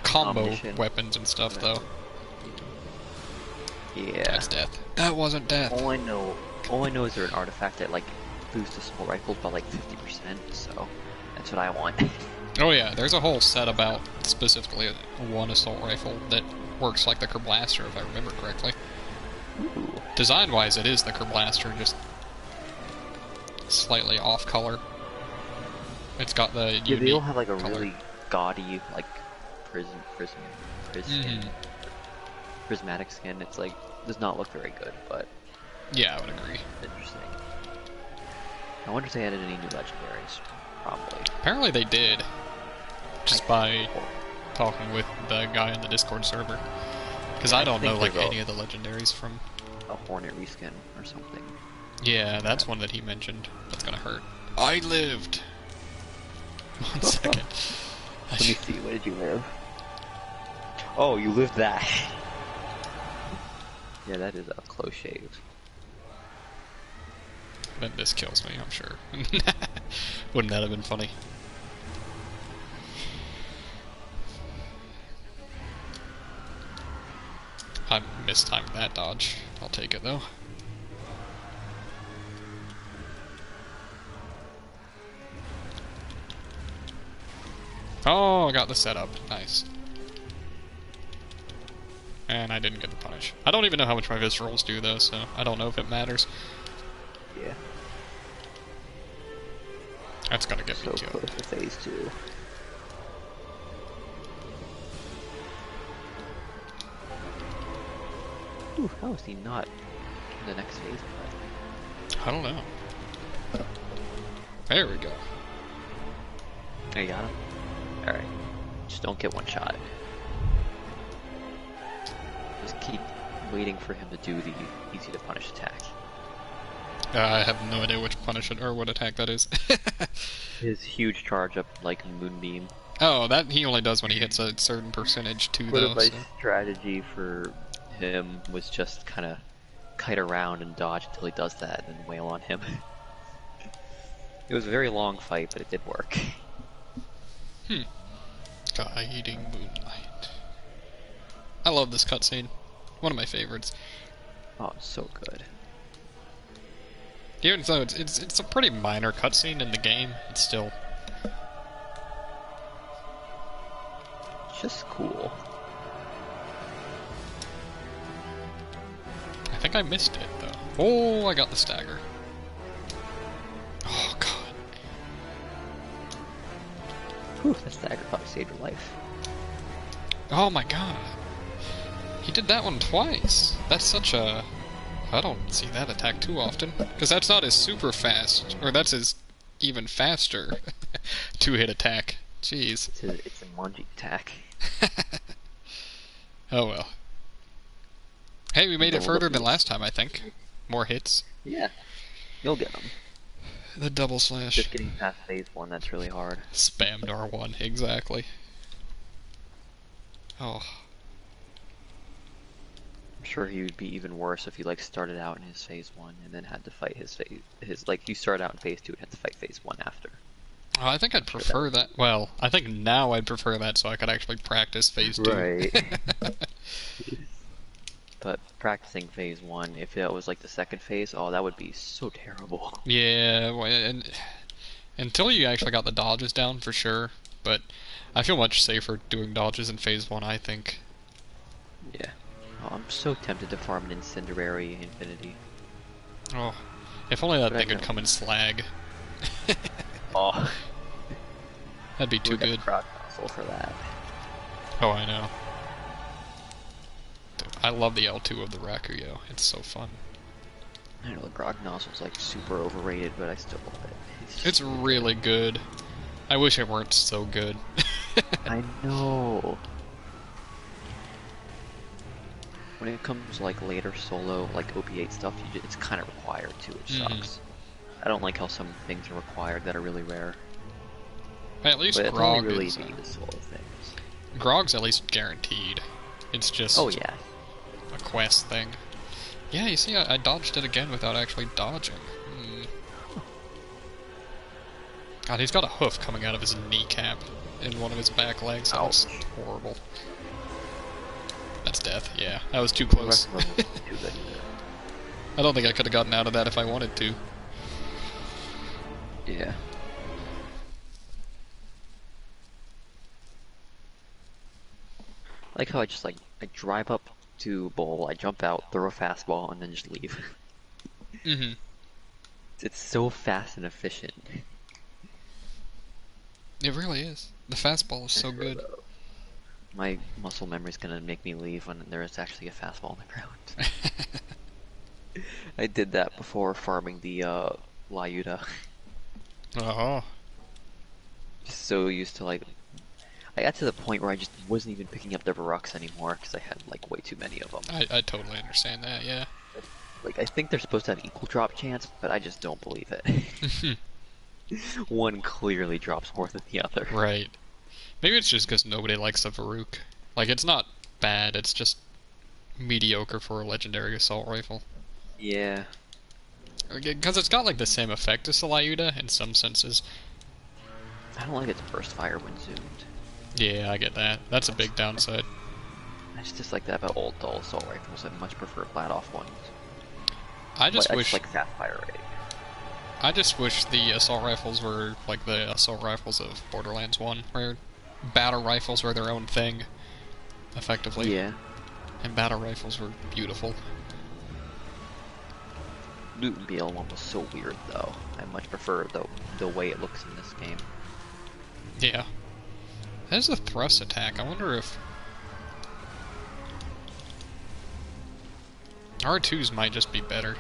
combo Omniscient. weapons and stuff, though. Yeah. That's death. That wasn't death. All I know is they're an artifact that like boosts assault rifles by like 50%. So that's what I want. Oh yeah, there's a whole set about specifically one assault rifle that works like the Kerblaster, if I remember correctly. Ooh. Design-wise, it is the Kerblaster, just slightly off color. It's got the Yeah, they all unique have like a color. really gaudy like prismatic skin. It's like does not look very good, but Yeah, I would agree. interesting. I wonder if they added any new legendaries. Probably. Apparently they did, just by talking with the guy in the Discord server. Because I don't know think like there's any of the legendaries from... a Hornet reskin or something. Yeah, that's one that he mentioned. That's gonna hurt. I lived! 1 second. Let me see, where did you live? Oh, you lived that. Yeah, that is a close shave. Then this kills me, I'm sure. Wouldn't that have been funny? I mistimed that dodge. I'll take it though. Oh, I got the setup. Nice. And I didn't get the punish. I don't even know how much my viscerals do though, so I don't know if it matters. Yeah. That's gonna get So me killed. close to phase 2. Ooh, how is he not in the next phase? I don't know. There we go. Oh, you got him? Alright. Just don't get one shot. Just keep waiting for him to do the easy to punish attack. I have no idea which punish it or what attack that is. His huge charge up like Moonbeam. Oh, that he only does when he hits a certain percentage too, Part though. of my So. strategy for him was just kind of kite around and dodge until he does that, and then wail on him. It was a very long fight, but it did work. Guiding moonlight. I love this cutscene. One of my favorites. Oh, it's so good. Even though it's a pretty minor cutscene in the game, it's still... It's just cool. I think I missed it, though. Oh, I got the stagger. Oh, God. Whew, that stagger probably saved your life. Oh, my God. He did that one twice. That's such a... I don't see that attack too often. Because that's not his super fast. Or that's his even faster two-hit attack. Jeez. It's a Manji attack. Oh, well. Hey, we made it Double further than hits. last time, I think. More hits. Yeah, you'll get them. The double slash. Just getting past phase 1, that's really hard. Spammed R1, exactly. Oh. I'm sure he would be even worse if he like started out in his phase 1 and then had to fight his like you started out in phase 2 and had to fight phase 1 after. Oh, I think I'd prefer that. Well, I think now I'd prefer that so I could actually practice phase 2. Right. But practicing phase 1, if it was like the second phase, oh, that would be so terrible. Yeah, well, and until you actually got the dodges down for sure, but I feel much safer doing dodges in phase 1, I think. Yeah. Oh, I'm so tempted to farm an Incendiary Infinity. Oh, if only that But I thing could know. come in slag. Oh, That'd be too we got good. a Grog Nozzle for that. Oh, I know. Dude, I love the L2 of the Rakuyo. It's so fun. I know the Grog Nozzle's like super overrated, but I still love it. It's really good. I wish it weren't so good. I know. When it comes like later solo, like OP8 stuff, it's kind of required too, which sucks. I don't like how some things are required that are really rare. At least But it's Grog only really is... the solo things. Grog's at least guaranteed. It's just Oh yeah. a quest thing. Yeah, you see, I dodged it again without actually dodging. God, he's got a hoof coming out of his kneecap in one of his back legs. That looks Ouch. horrible. That's death. Yeah, that was too The close. rest of them was too good. I don't think I could have gotten out of that if I wanted to. Yeah. I like how I drive up to bowl, I jump out, throw a fastball, and then just leave. Mm-hmm. It's so fast and efficient. It really is. The fastball is so good. My muscle memory's gonna make me leave when there is actually a fastball on the ground. I did that before farming the Lyuda. Oh. Just so used to I got to the point where I just wasn't even picking up the Varuks anymore because I had like way too many of them. I totally understand that, yeah. Like I think they're supposed to have equal drop chance, but I just don't believe it. One clearly drops more than the other. Right. Maybe it's just because nobody likes the Varuk. Like, it's not bad, it's just mediocre for a legendary assault rifle. Yeah. Because it's got like the same effect as the Lyuda in some senses. I don't like its burst fire when zoomed. Yeah, I get that. That's a big downside. I just like that about old dull assault rifles. I much prefer flat off ones. I just I wish just like fast fire rate. I just wish the assault rifles were like the assault rifles of Borderlands 1, where battle rifles were their own thing, effectively. Yeah. And battle rifles were beautiful. Loot and BL1 was so weird though. I much prefer the way it looks in this game. Yeah. There's a thrust attack. I wonder if R2s might just be better.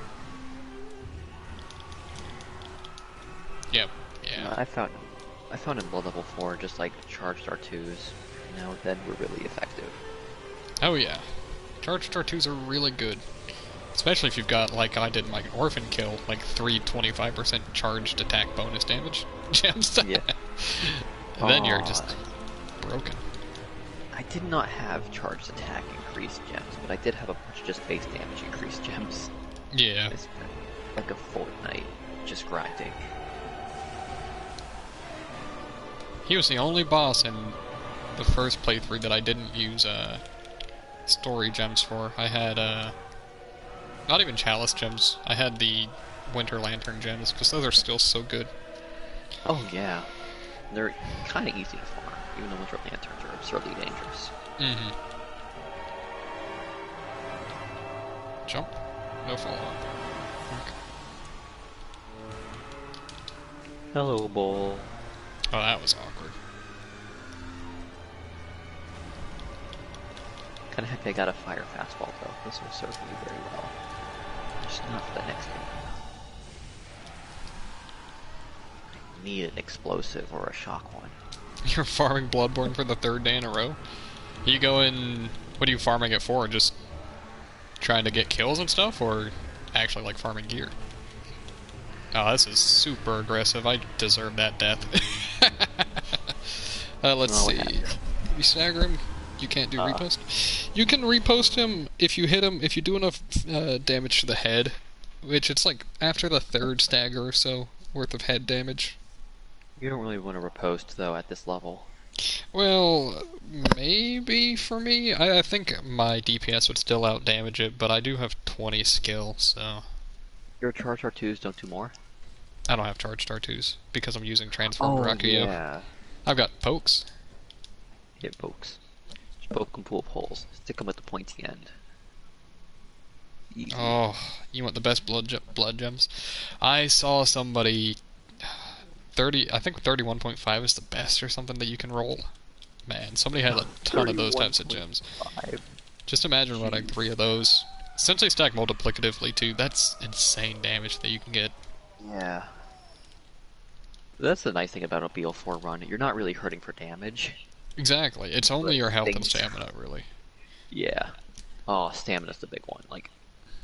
Yep. Yeah. I found in Blood Level 4 just like charged R2s. Now then were really effective. Oh yeah. Charged R2s are really good. Especially if you've got, like I did in my Orphan Kill, like 325% charged attack bonus damage gems. Yeah. And then you're just broken. I did not have charged attack increased gems, but I did have a bunch of just base damage increased gems. Yeah. I spent like a fortnight just grinding. He was the only boss in the first playthrough that I didn't use story gems for. I had not even chalice gems. I had the Winter Lantern gems because those are still so good. Oh yeah, they're kind of easy to farm, even though Winter Lanterns are absurdly dangerous. Mm-hmm. Jump. No follow-up. Okay. Hello, Bull. Oh, that was awkward. Kind of happy I got a fire fastball though. This will serve me very well. Just not for the next game. I need an explosive or a shock one. You're farming Bloodborne for the third day in a row? You going... What are you farming it for? Just trying to get kills and stuff? Or actually like farming gear? Oh, this is super aggressive. I deserve that death. Let's see. You stagger him. You can't do repost. You can repost him if you hit him, if you do enough damage to the head, which it's like after the third stagger or so worth of head damage. You don't really want to riposte though at this level. Well, maybe for me. I think my DPS would still out damage it, but I do have 20 skill, so... Your charge R2s don't do more? I don't have charged R2s because I'm using Transformed Rakuyo. Yeah. I've got pokes. Hit pokes. Just poke them full of holes. Stick them at the pointy end. Easy. Oh, you want the best blood gems? I saw somebody 30. I think 31.5 is the best or something that you can roll. Man, somebody had a ton of those types of gems. Just imagine running 3 of those. Since they stack multiplicatively too, that's insane damage that you can get. Yeah. That's the nice thing about a BL4 run. You're not really hurting for damage. Exactly. It's only your health and things- stamina, really. Yeah. Oh, stamina's the big one. Like,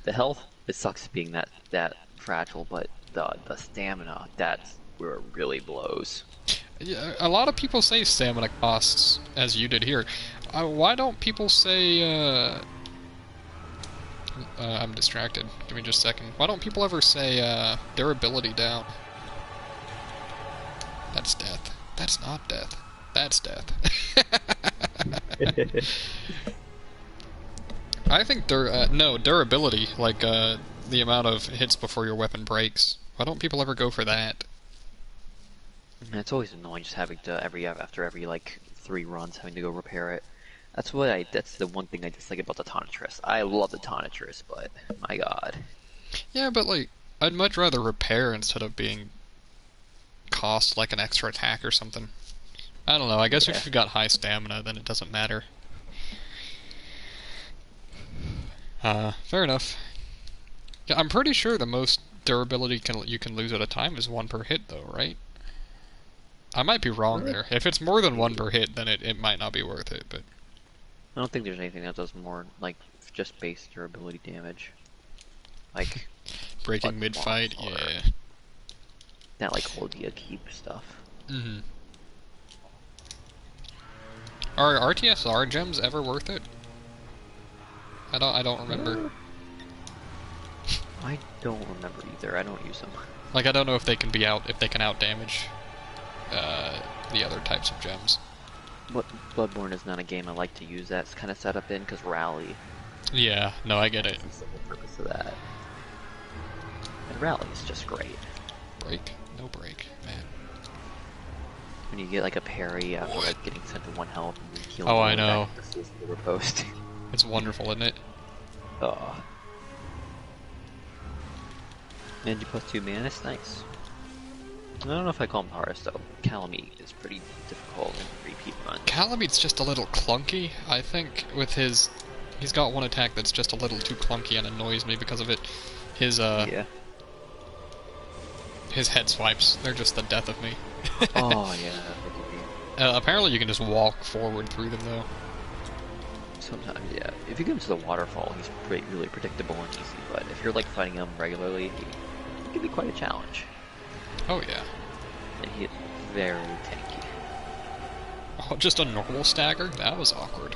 the health, it sucks being that fragile, but the stamina, that's where it really blows. Yeah, a lot of people say stamina costs, as you did here. Why don't people say I'm distracted. Give me just a second. Why don't people ever say, durability down? That's death. That's not death. That's death. I think durability, like, the amount of hits before your weapon breaks. Why don't people ever go for that? It's always annoying just having to after every like 3 runs having to go repair it. That's the one thing I dislike about the Tonitrus. I love the Tonitrus, but my god. Yeah, but like, I'd much rather repair instead of being cost like an extra attack or something. I don't know, I guess if you've got high stamina, then it doesn't matter. Fair enough. Yeah, I'm pretty sure the most durability you can lose at a time is 1 per hit, though, right? I might be wrong there. If it's more than 1 per hit, then it might not be worth it, but... I don't think there's anything that does more, like, just base durability damage. Like... breaking mid-fight, yeah. That, like, Oldia keep stuff. Mm-hmm. Are RTSR gems ever worth it? I don't remember. I don't remember either. I don't use them. Like, I don't know if they can out damage the other types of gems. But Bloodborne is not a game I like to use that kind of setup in, because Rally. Yeah, no, I get it. That's the whole purpose of that. And Rally is just great. Break? No break, man. When you get like a parry after like getting sent to 1 health and then healing. Oh, I know. Post. It's wonderful, isn't it? Oh. Manji plus 2 mana, that's nice. I don't know if I call him hardest though. Calamite is pretty difficult in repeat runs. Calamite's just a little clunky, I think, with his... He's got one attack that's just a little too clunky and annoys me because of it. His, yeah. His head swipes, they're just the death of me. Oh, yeah. Apparently you can just walk forward through them, though. Sometimes, yeah. If you get him to the waterfall, he's really predictable and easy, but if you're like fighting him regularly, he can be quite a challenge. Oh, yeah. And he's very tanky. Oh, just a normal stagger? That was awkward.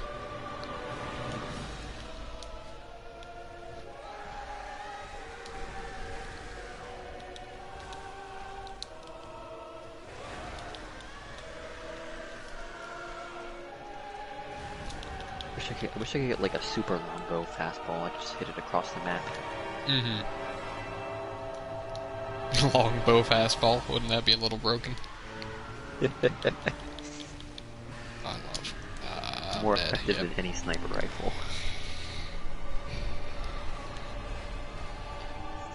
I wish I could get like a super longbow fastball. I just hit it across the map. Mm-hmm. Longbow fastball. Wouldn't that be a little broken? I love. More effective than any sniper rifle.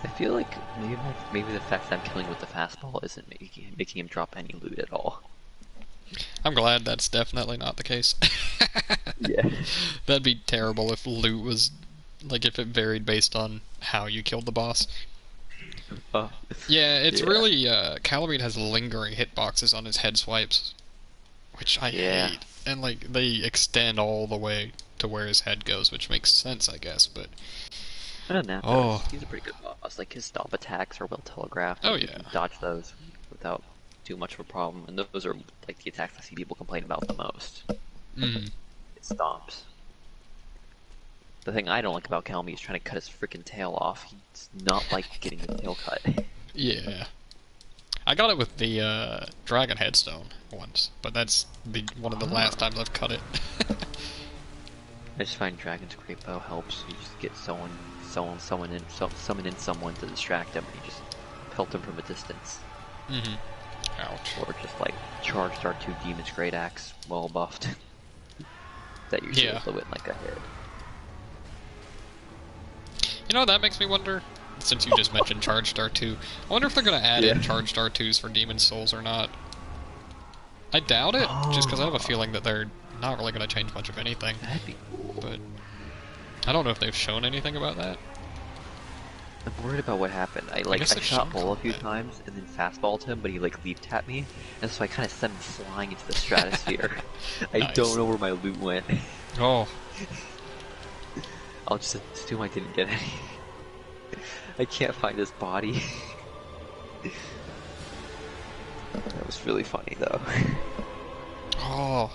I feel like maybe the fact that I'm killing with the fastball isn't making him drop any loot at all. I'm glad that's definitely not the case. Yeah. That'd be terrible if loot was, like, if it varied based on how you killed the boss. Yeah, it's really, Calamite has lingering hitboxes on his head swipes, which I hate. And, like, they extend all the way to where his head goes, which makes sense, I guess, but... Other than that, he's a pretty good boss. Like, his stop attacks are well telegraphed. Oh, like, yeah. You can dodge those without too much of a problem, and those are, like, the attacks I see people complain about the most. Mm-hmm. It stomps. The thing I don't like about Calamite is trying to cut his freaking tail off. He's not like getting his tail cut. Yeah. I got it with the Dragon Headstone once, but that's one of the last times I've cut it. I just find Dragon's Great Bow helps. You just get summon in someone to distract him, and you just pelt him from a distance. Mm-hmm. Ouch. Or just like charged R2 Demon's Great Axe, well buffed. That usually is the win like a hit. You know, that makes me wonder, since you just mentioned Charged R2, I wonder if they're going to add in Charged R2s for Demon's Souls or not. I doubt it, just because I have a feeling that they're not really going to change much of anything. That'd be cool. But I don't know if they've shown anything about that. I'm worried about what happened. I shot Bull a few times and then fastballed him, but he like leaf tapped me, and so I kind of sent him flying into the stratosphere. I don't know where my loot went. Oh. I'll just assume I didn't get any. I can't find his body. That was really funny though. Oh.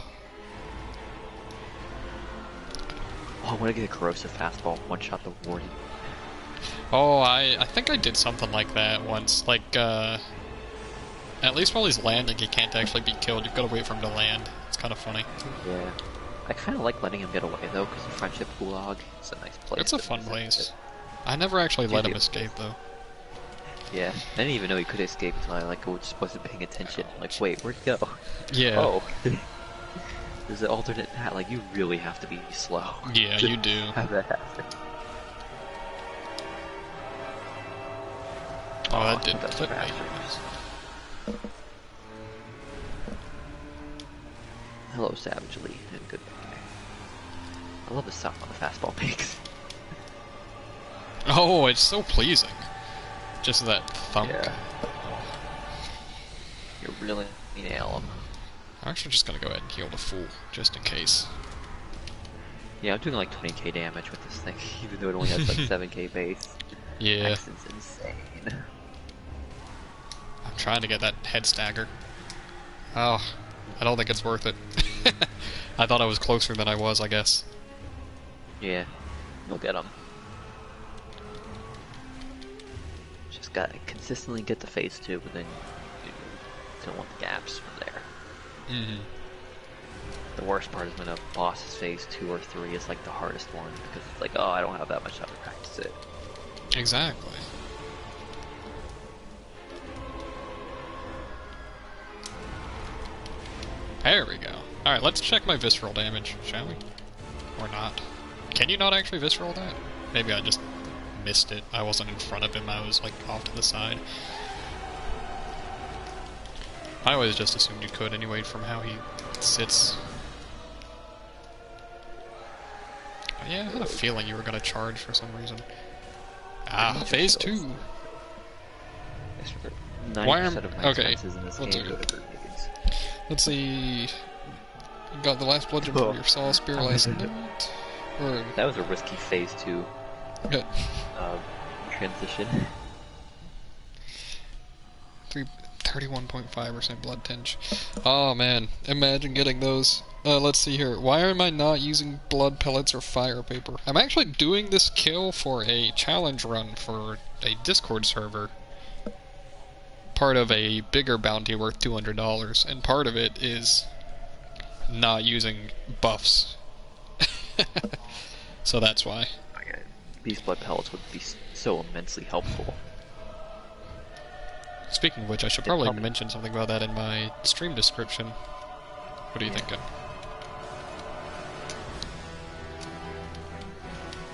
Oh, I want to get a corrosive fastball, one shot the warden. Oh, I think I did something like that once. Like, at least while he's landing, he can't actually be killed. You've got to wait for him to land. It's kind of funny. Yeah. I kind of like letting him get away, though, because the Friendship Gulag is a nice place. It's a fun place. I never actually let him escape, though. Yeah, I didn't even know he could escape until I, like, just wasn't paying attention. Like, wait, where'd he go? Yeah. Oh. There's an alternate path. Like, you really have to be slow. Yeah, you do. Have that happen. Oh, that did that's clip me. Hello, Savage Lee, and goodbye. I love the sound on the fastball makes. Oh, it's so pleasing. Just that thump. Yeah. You really nail him. I'm actually just gonna go ahead and heal the fool, just in case. Yeah, I'm doing like 20k damage with this thing, even though it only has like 7k base. Yeah. That's insane. I'm trying to get that head stagger. Oh, I don't think it's worth it. I thought I was closer than I was, I guess. Yeah, you'll get him. Just gotta consistently get to phase 2, but then you don't want the gaps from there. Mm-hmm. The worst part is when a boss is phase 2 or 3 is like the hardest one, because it's like, oh, I don't have that much time to practice it. Exactly. There we go. Alright, let's check my visceral damage, shall we? Or not. Can you not actually visceral that? Maybe I just missed it. I wasn't in front of him, I was like off to the side. I always just assumed you could anyway from how he sits. But yeah, I had a feeling you were gonna charge for some reason. Ah, phase 2! Why am... Okay, let's Let's see... You got the last bludgeon for your Saw Spear last night? Or... That was a risky phase 2 transition. 31.5% blood tinge. Oh man, imagine getting those. Let's see here. Why am I not using blood pellets or fire paper? I'm actually doing this kill for a challenge run for a Discord server. Part of a bigger bounty worth $200, and part of it is not using buffs. So that's why. These blood pellets would be so immensely helpful. Speaking of which, I should probably mention something about that in my stream description. What are you thinking?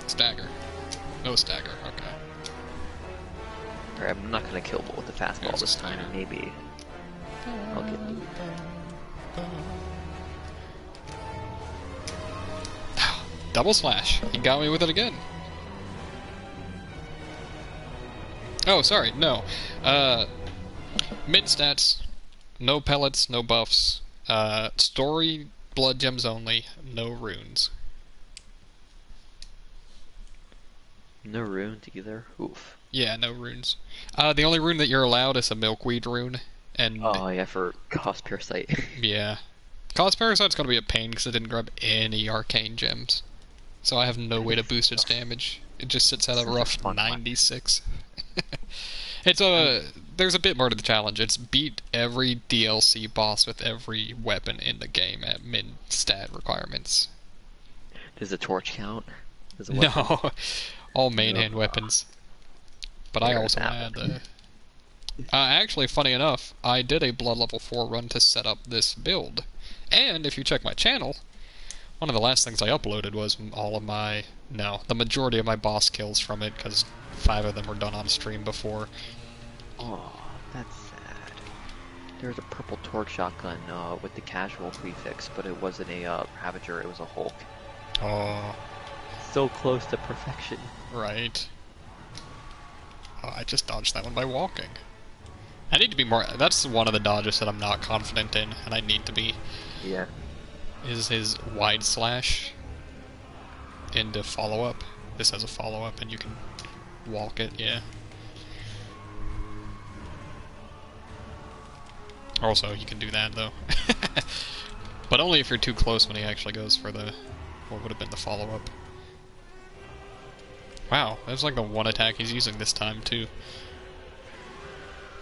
Stagger. No stagger, okay. Alright, I'm not gonna kill Bull with the fastball this time, maybe I'll get you. Double slash. He got me with it again. Oh, sorry, no. Min stats, no pellets, no buffs. Story, blood gems only, no runes. No runes either? Oof. Yeah, no runes. The only rune that you're allowed is a milkweed rune, and... Oh yeah, for Cost Parasite. Yeah. Cause Parasite's gonna be a pain because I didn't grab any arcane gems. So I have no way to boost its damage. It just sits at a rough 96. It's there's a bit more to the challenge. It's beat every DLC boss with every weapon in the game at min stat requirements. Does the torch count? No, all main hand weapons. But I also had actually, funny enough, I did a Blood Level 4 run to set up this build. And if you check my channel, one of the last things I uploaded was all of my... No, the majority of my boss kills from it, because 5 of them were done on stream before. Oh, that's sad. There was a purple torch shotgun with the casual prefix, but it wasn't a Ravager, it was a Hulk. Oh. So close to perfection. Right. Oh, I just dodged that one by walking. I need to be more... That's one of the dodges that I'm not confident in, and I need to be. Yeah. Is his wide slash into follow-up. This has a follow-up, and you can walk it, yeah. Also, you can do that, though. But only if you're too close when he actually goes for the... What would have been the follow-up. Wow, that's like the one attack he's using this time, too.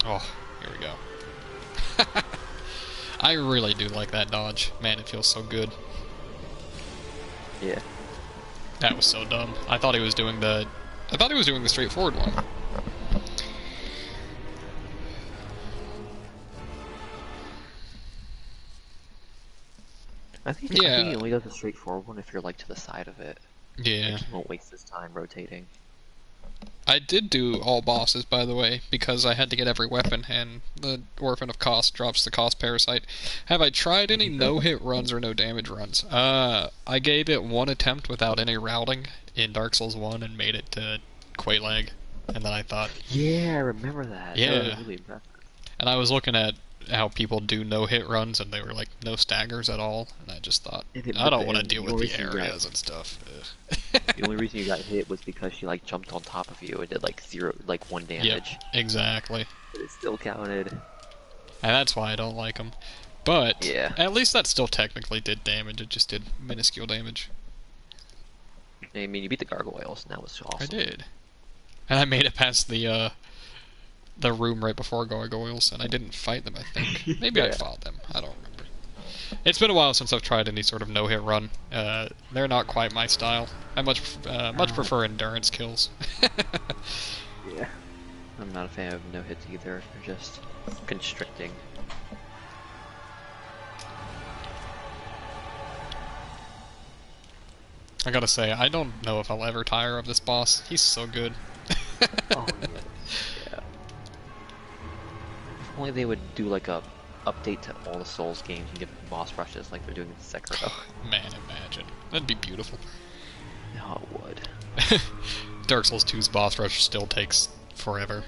Oh, here we go. I really do like that dodge. Man, it feels so good. Yeah. That was so dumb. I thought he was doing the straightforward one. I think he only does the straightforward one if you're like to the side of it. Yeah. Like, he won't waste his time rotating. I did do all bosses, by the way, because I had to get every weapon, and the Orphan of Cost drops the Cost Parasite. Have I tried any no-hit runs or no-damage runs? I gave it one attempt without any routing in Dark Souls 1 and made it to Quelaag, and then I thought... Yeah, I remember that. Yeah. That was really impressive. And I was looking at how people do no-hit runs, and they were like, no staggers at all, and I just thought, I don't want to deal with the areas and stuff. The only reason you got hit was because she like jumped on top of you and did like 1 damage. Yep, exactly. But it still counted. And that's why I don't like them. But, yeah. At least that still technically did damage, it just did minuscule damage. I mean, you beat the gargoyles, and that was awesome. I did. And I made it past the room right before gargoyles, and I didn't fight them, I think. Maybe I fought them, I don't remember. It's been a while since I've tried any sort of no-hit run. They're not quite my style. I much prefer endurance kills. Yeah. I'm not a fan of no-hits either. They're just constricting. I gotta say, I don't know if I'll ever tire of this boss. He's so good. Oh, yeah. If only they would do like a update to all the Souls games and give them boss rushes like they're doing in Sekiro. Man, imagine. That'd be beautiful. No, it would. Dark Souls 2's boss rush still takes forever.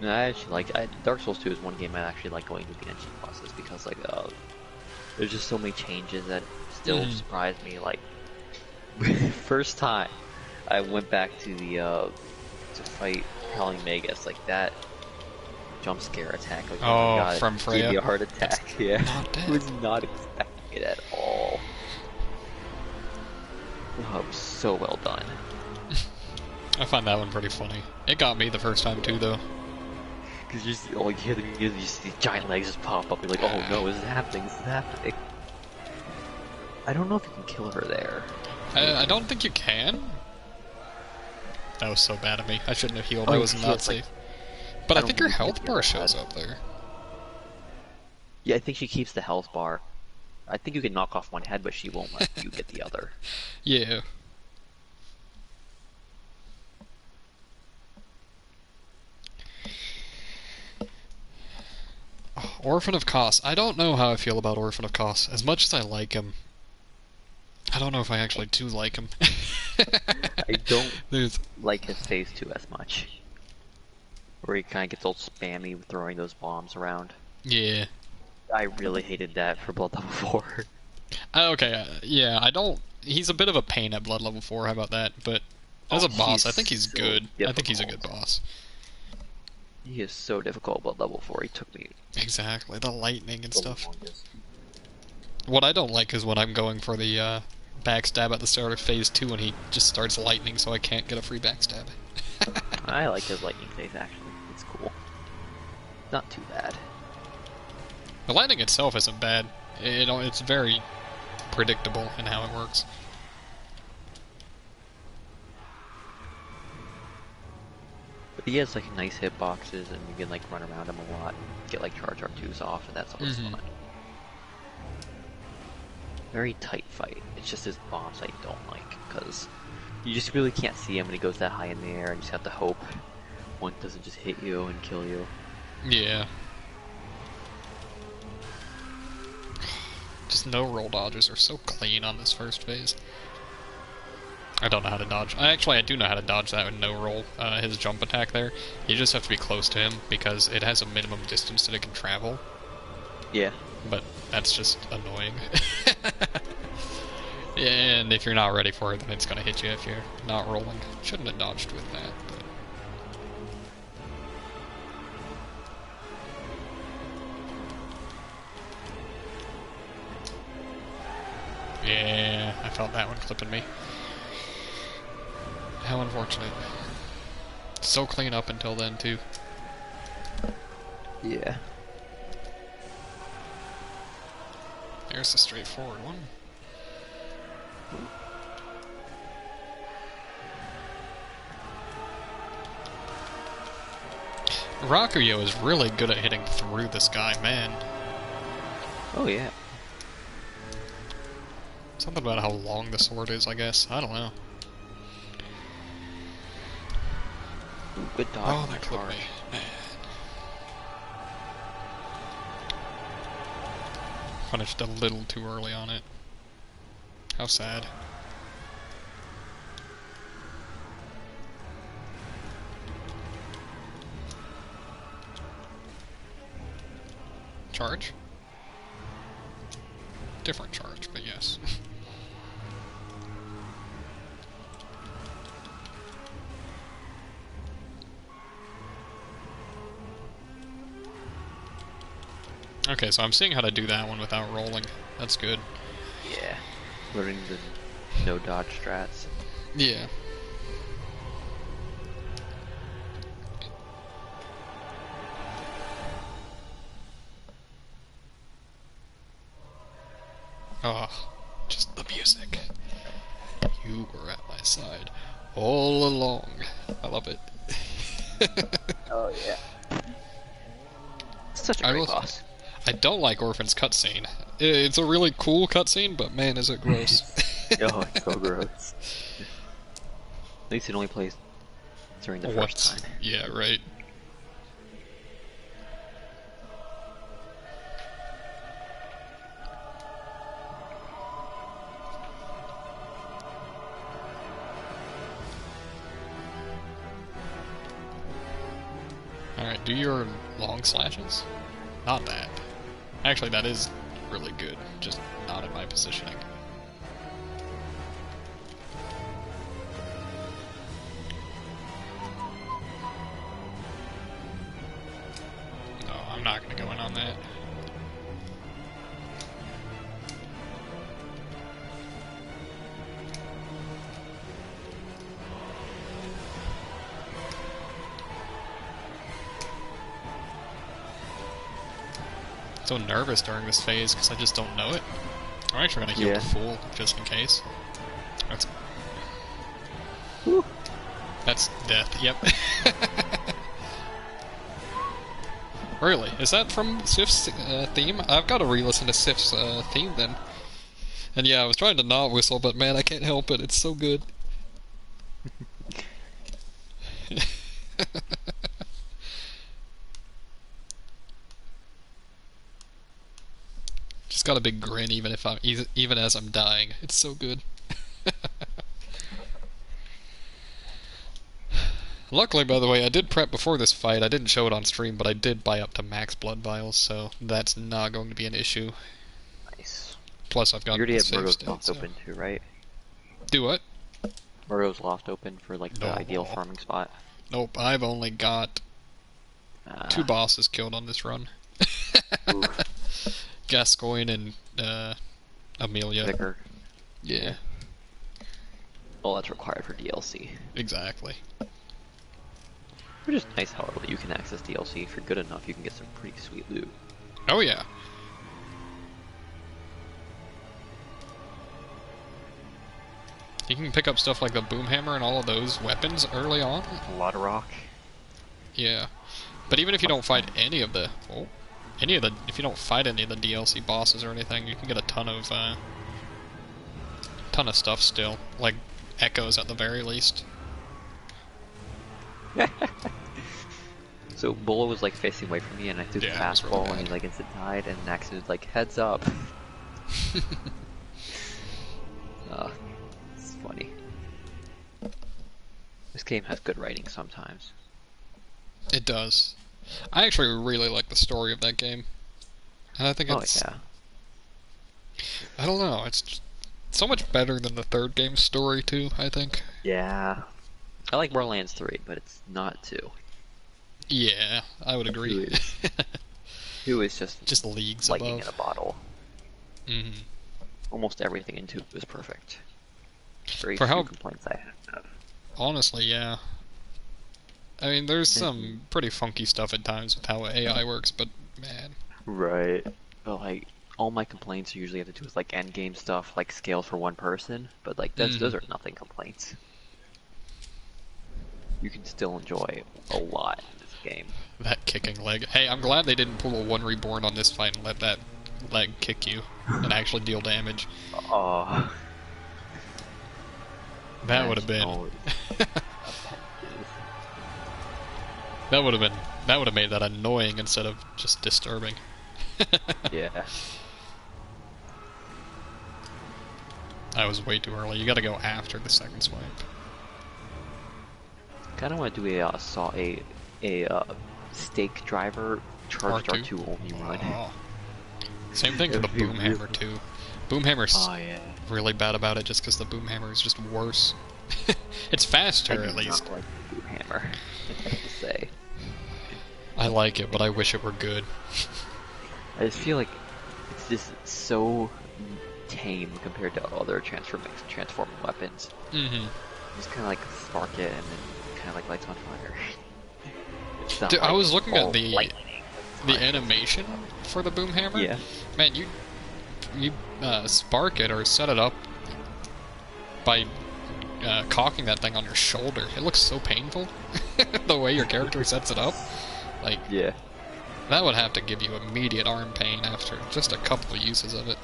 No, I actually like Dark Souls 2 is one game I actually like going to the engine bosses because like there's just so many changes that still surprise me. Like first time I went back to the to fight Howling Magus, like that jump scare attack. Like, oh, my God, from Freya. gave me a heart attack. Yeah, not I was not expecting it at all. Oh, it was so well done. I find that one pretty funny. It got me the first time too, though. Because you hear the music, you see these giant legs just pop up. You're like, oh no, this is happening. This is happening. I don't know if you can kill her there. I don't think you can. That was so bad of me. I shouldn't have healed. Oh, I was not like, safe. But I think her you can health get bar that. shows up there. Yeah, I think she keeps the health bar. I think you can knock off one head, but she won't let you get the other. Yeah. Oh, Orphan of Kos. I don't know how I feel about Orphan of Kos. As much as I like him, I don't know if I actually do like him. I don't like his phase 2 as much. Where he kind of gets all spammy with throwing those bombs around. Yeah. I really hated that for Blood Level 4. Okay, yeah, I don't... He's a bit of a pain at Blood Level 4, how about that? But as a boss, I think he's so good. difficult. I think he's a good boss. He is so difficult Blood Level 4. He took me Exactly, the lightning and the stuff. longest. What I don't like is when I'm going for the backstab at the start of phase 2 and he just starts lightning so I can't get a free backstab. I like his lightning phase, actually. It's cool. Not too bad. The lightning itself isn't bad. It's very predictable in how it works. But he has like nice hitboxes and you can like run around him a lot. Get like charge R2s off and that's always fun. Very tight fight. It's just his bombs I don't like because you just really can't see him when he goes that high in the air and you just have to hope one doesn't just hit you and kill you. Yeah. Just no roll dodges are so clean on this first phase. I don't know how to dodge. I do know how to dodge that with no roll. His jump attack there. You just have to be close to him because it has a minimum distance that it can travel. Yeah. But that's just annoying. And if you're not ready for it, then it's gonna hit you if you're not rolling. Shouldn't have dodged with that, but... Yeah, I felt that one clipping me. how unfortunate. So clean up until then, too. Yeah. There's the straightforward one. Rakuyo is really good at hitting through this guy, man. Oh yeah. Something about how long the sword is, I guess. I don't know. Ooh, good dodge. Oh, that clipped me. Man. Punished a little too early on it. How sad. Charge? Different charge, but yes. Okay, so I'm seeing how to do that one without rolling. That's good. Yeah. Learning the no dodge strats. Yeah. Oh, just the music. You were at my side all along. I love it. Oh yeah. Such a great boss. I don't like Orphan's cutscene. It's a really cool cutscene, but man, is it gross. Oh, it's so gross. At least it only plays during the first time. Yeah, right. Alright, do your long slashes? Not that. Actually, that is really good, just not in my positioning. No, I'm not gonna go in on that. So nervous during this phase because I just don't know it. I'm actually gonna heal the fool just in case. That's Whew. That's death. Yep. Really? Is that from Sif's theme? I've got to re-listen to Sif's theme then. And yeah, I was trying to not whistle, but man, I can't help it. It's so good. Just got a big grin even as I'm dying. It's so good. Luckily, by the way, I did prep before this fight. I didn't show it on stream, but I did buy up to max blood vials, so that's not going to be an issue. Nice. Plus, I've got you already the have save Murgo's state, Loft open too, right? Do what? Murgo's Loft open for like the ideal farming spot. Nope, I've only got 2 bosses killed on this run. Gascoigne and Amelia. Vicar. Yeah. Well, that's required for DLC. Exactly. Which is nice, however, that you can access DLC. If you're good enough, you can get some pretty sweet loot. Oh yeah. You can pick up stuff like the boom hammer and all of those weapons early on. A lot of rock. Yeah. But even if you don't fight any of the... if you don't fight any of the DLC bosses or anything, you can get a ton of stuff still. Like echoes at the very least. So Bulla was like facing away from me, and I threw the fastball, really and he like instant died, and Max was like, heads up. It's funny. This game has good writing sometimes. It does. I actually really like the story of that game. And I think it's... Oh, yeah. I don't know, it's just so much better than the third game's story, too, I think. Yeah. I like Borderlands 3, but it's not 2. Yeah, I would agree. 2 is just leagues lightning above. in a bottle. Mm-hmm. Almost everything in 2 is perfect. Very For few how... complaints I have. Honestly, yeah. I mean, there's Mhm. some pretty funky stuff at times with how AI works, but man. Right. But like, all my complaints usually have to do with like end game stuff, like scales for one person. But like, those Hmm. are nothing complaints. You can still enjoy a lot in this game. That kicking leg. Hey, I'm glad they didn't pull a one reborn on this fight and let that leg kick you and actually deal damage. Oh, That would have that's been. always a pet peeve. That would have been. That would have made that annoying instead of just disturbing. Yeah. I was way too early. You gotta go after the second swipe. Kind of want to do a stake driver charged R2? R2 only run. Oh. Same thing for It the would be boom really. hammer too. Boom hammer's Oh yeah. really bad about it just because the boom hammer is just worse. It's I faster do at least. not like the boom hammer. I have to say. I like it, but I wish it were good. I just feel like it's just so tame compared to other transforming weapons. Mm-hmm. Just kind of like spark it and then kind of like lights on fire. It's not Dude, I like was looking at all the lightning. animation for the boom hammer. Yeah. Man, you spark it or set it up by cocking that thing on your shoulder. It looks so painful. The way your character sets it up. Like, Yeah. that would have to give you immediate arm pain after just a couple of uses of it.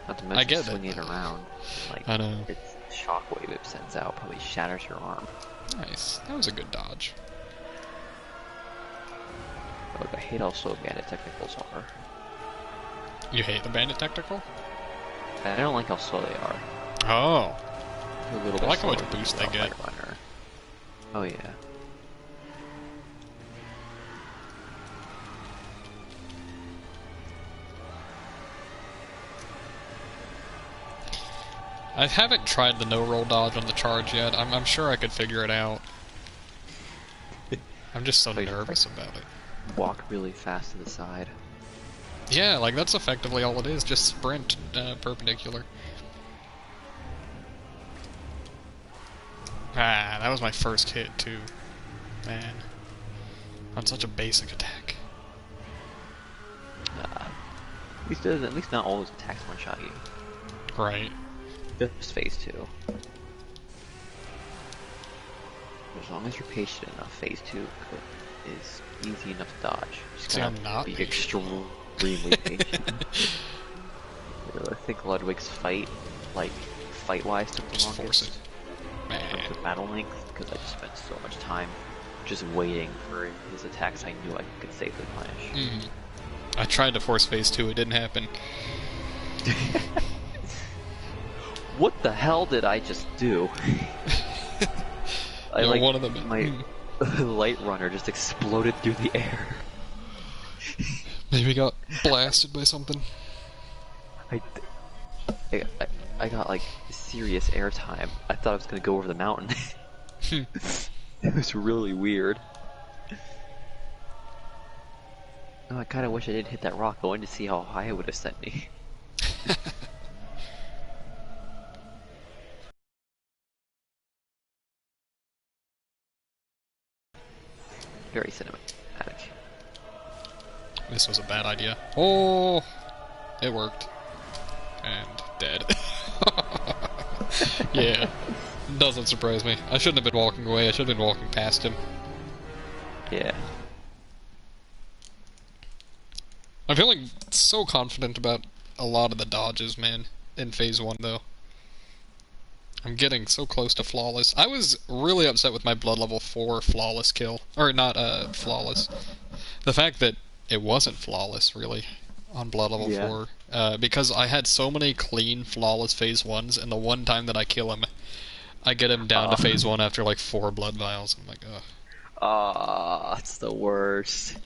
Not to I mention get it. swinging it around. Like, I know. its shockwave it sends out probably shatters your arm. Nice. That was a good dodge. Look, I hate how slow bandit technicals are. You hate the bandit technical? I don't like how slow they are. Oh. They're a little I bit like how slower much than boost they a get. light runner. Oh yeah. I haven't tried the no-roll dodge on the charge yet. I'm sure I could figure it out. I'm just so So you just, nervous about it. walk really fast to the side. Yeah, like that's effectively all it is. Just sprint perpendicular. Ah, that was my first hit too. Man. On such a basic attack. At least not all those attacks one-shot you. Right. Just phase 2. As long as you're patient enough, phase 2 is easy enough to dodge. Just See, gotta I'm not be patient. extremely patient. I think Ludwig's fight-wise took the Just force longest. it. In terms Man. of battle length, because I just spent so much time just waiting for his attacks I knew I could safely punish. Mm. I tried to force phase 2, it didn't happen. What the hell did I just do? I You're one of them. my light runner just exploded through the air. Maybe got blasted by something. I, I got like serious airtime. I thought I was gonna go over the mountain. It was really weird. Oh, I kind of wish I didn't hit that rock. I wanted to see how high it would have sent me. Very cinematic. This was a bad idea. Oh! It worked. And dead. Yeah. Doesn't surprise me. I shouldn't have been walking away, I should have been walking past him. Yeah. I'm feeling so confident about a lot of the dodges, man, in phase 1, though. I'm getting so close to flawless. I was really upset with my blood level 4 flawless kill. Or not, flawless. The fact that it wasn't flawless, really, on blood level 4. Because I had so many clean, flawless phase 1s, and the one time that I kill him, I get him down to phase 1 after like 4 blood vials. I'm like, ugh. Ah, it's the worst.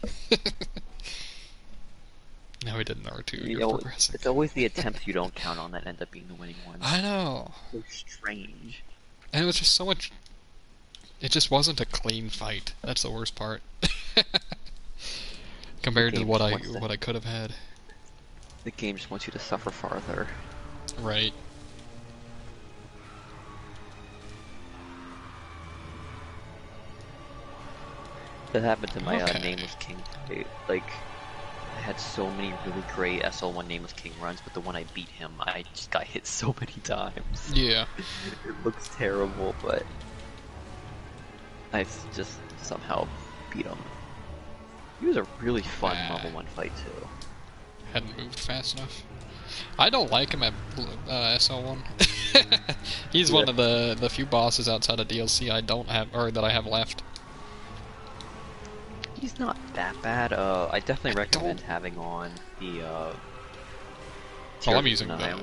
Now he did an R2, You you're know, progressing. it's always the attempts you don't count on that end up being the winning ones. I know. So strange. And it was just so much... It just wasn't a clean fight. That's the worst part. Compared to what I could have had. The game just wants you to suffer farther. Right. That happened to my Okay. Nameless King fight. Like, I had so many really great SL1 Nameless King runs, but the one I beat him, I just got hit so many times. Yeah. It looks terrible, but I just somehow beat him. He was a really fun level 1 fight, too. Hadn't moved fast enough. I don't like him at SL1. He's Yeah. one of the few bosses outside of DLC I don't have, or that I have left. He's not that bad. I definitely I recommend don't. having on the Oh, Tears I'm of using Denial.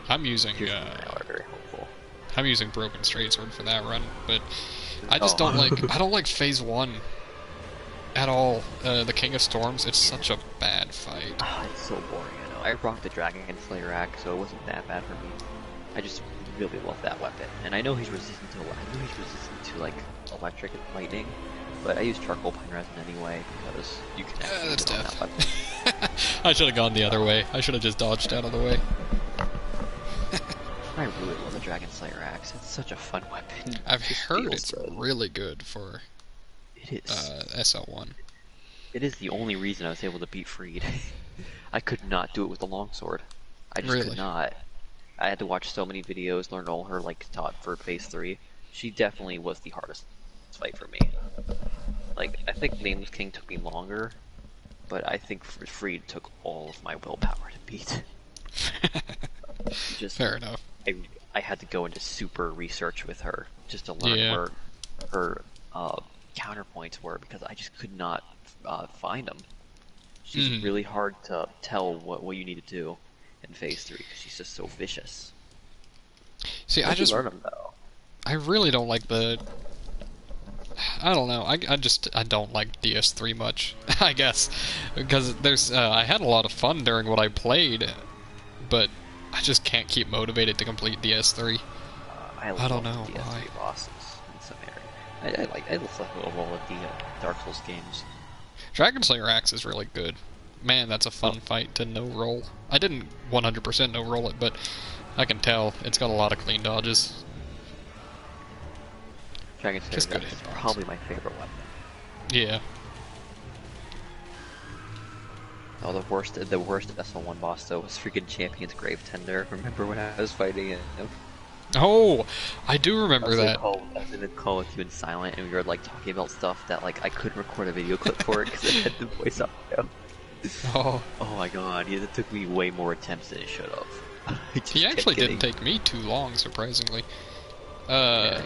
I'm using Tears of Denial are very helpful. I'm using Broken Straight Sword for that run, but I just don't Oh. like I don't like Phase 1 at all. The King of Storms, it's such a bad fight. Ah, it's so boring, I know. I rocked the Dragon Slayer axe, so it wasn't that bad for me. I just really love that weapon. And I know he's resistant to like electric and lightning, but I use charcoal pine resin anyway because you can actually That's use it on that weapon. death. I should have gone the other way. I should have just dodged out of the way. I really love the Dragon Slayer axe. It's such a fun weapon. I've It heard feels it's good. really good for It is. SL1. It is the only reason I was able to beat Freed. I could not do it with the longsword. I just Really? could not. I had to watch so many videos, learn all her like taught for phase 3. She definitely was the hardest fight for me. Like, I think Nameless King took me longer, but I think Freed took all of my willpower to beat. Just Fair enough. I had to go into super research with her just to learn Yeah. where her counterpoints were because I just could not find them. She's really hard to tell what you need to do in phase 3 because she's just so vicious. See, Once you learn them though. I really don't like the. I don't know. I don't like DS3 much. I guess because there's I had a lot of fun during what I played, but I just can't keep motivated to complete DS3. I don't love know the DS3 why. bosses in some area. I just like all of the Dark Souls games. Dragon Slayer Axe is really good. Man, that's a fun fight to no roll. I didn't 100% no roll it, but I can tell it's got a lot of clean dodges. Dragon Slayer Just good is hitbox. probably my favorite weapon. Yeah. Oh, the worst SL1 boss though was freaking Champion's Grave Tender. Remember when I was fighting it? Oh, I do remember that. I was in a call with you in silent, and we were like talking about stuff that like I couldn't record a video clip for it because it had the voice audio. Oh, Oh my god, yeah, that took me way more attempts than it should have. he actually didn't take me too long, surprisingly. Yeah.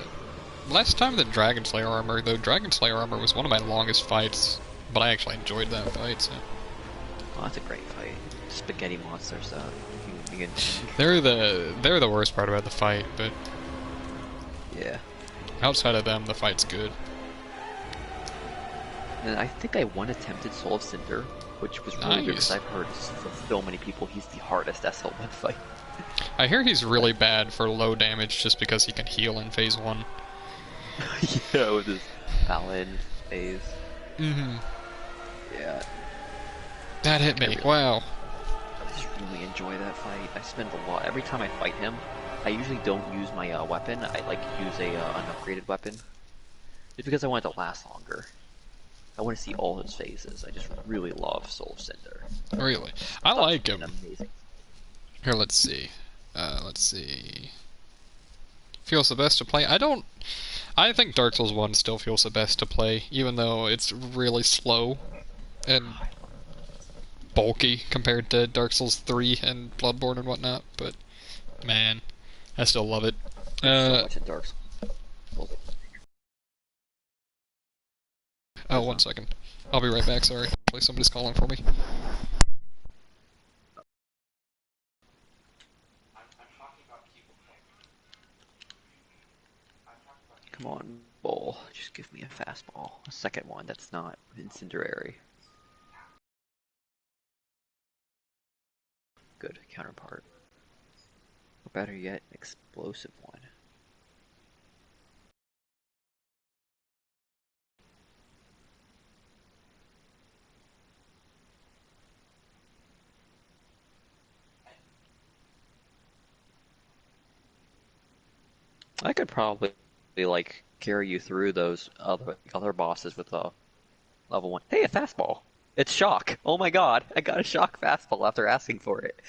Less time than Dragon Slayer Armor, though Dragon Slayer Armor was one of my longest fights, but I actually enjoyed that fight, so. Oh, that's a great fight. Spaghetti monsters, though. You can, They're the worst part about the fight, but yeah. outside of them, the fight's good. And I think I one attempted Soul of Cinder, which was really good because Nice. I've heard from so many people he's the hardest SL1 fight. I hear he's really bad for low damage just because he can heal in Phase 1. Yeah, with his Paladin phase. Mm-hmm. Yeah. That hit me. Wow. I just really enjoy that fight. I spend a lot. Every time I fight him, I usually don't use my weapon. I like use an upgraded weapon. Just because I want it to last longer. I want to see all his phases. I just really love Soul of Cinder. Really. I like him. Amazing. Here, let's see. Let's see. Feels the best to play? I think Dark Souls 1 still feels the best to play, even though it's really slow and bulky compared to Dark Souls 3 and Bloodborne and whatnot, but man, I still love it. So much in Dark Souls. Oh, 1 second. I'll be right back, sorry. Somebody's calling for me. Come on, bowl. Just give me a fastball. A second one that's not incendiary. Good counterpart. Or better yet, explosive one. I could probably like carry you through those other bosses with Level 1. Hey, a fastball. It's shock. Oh my god, I got a shock fastball after asking for it.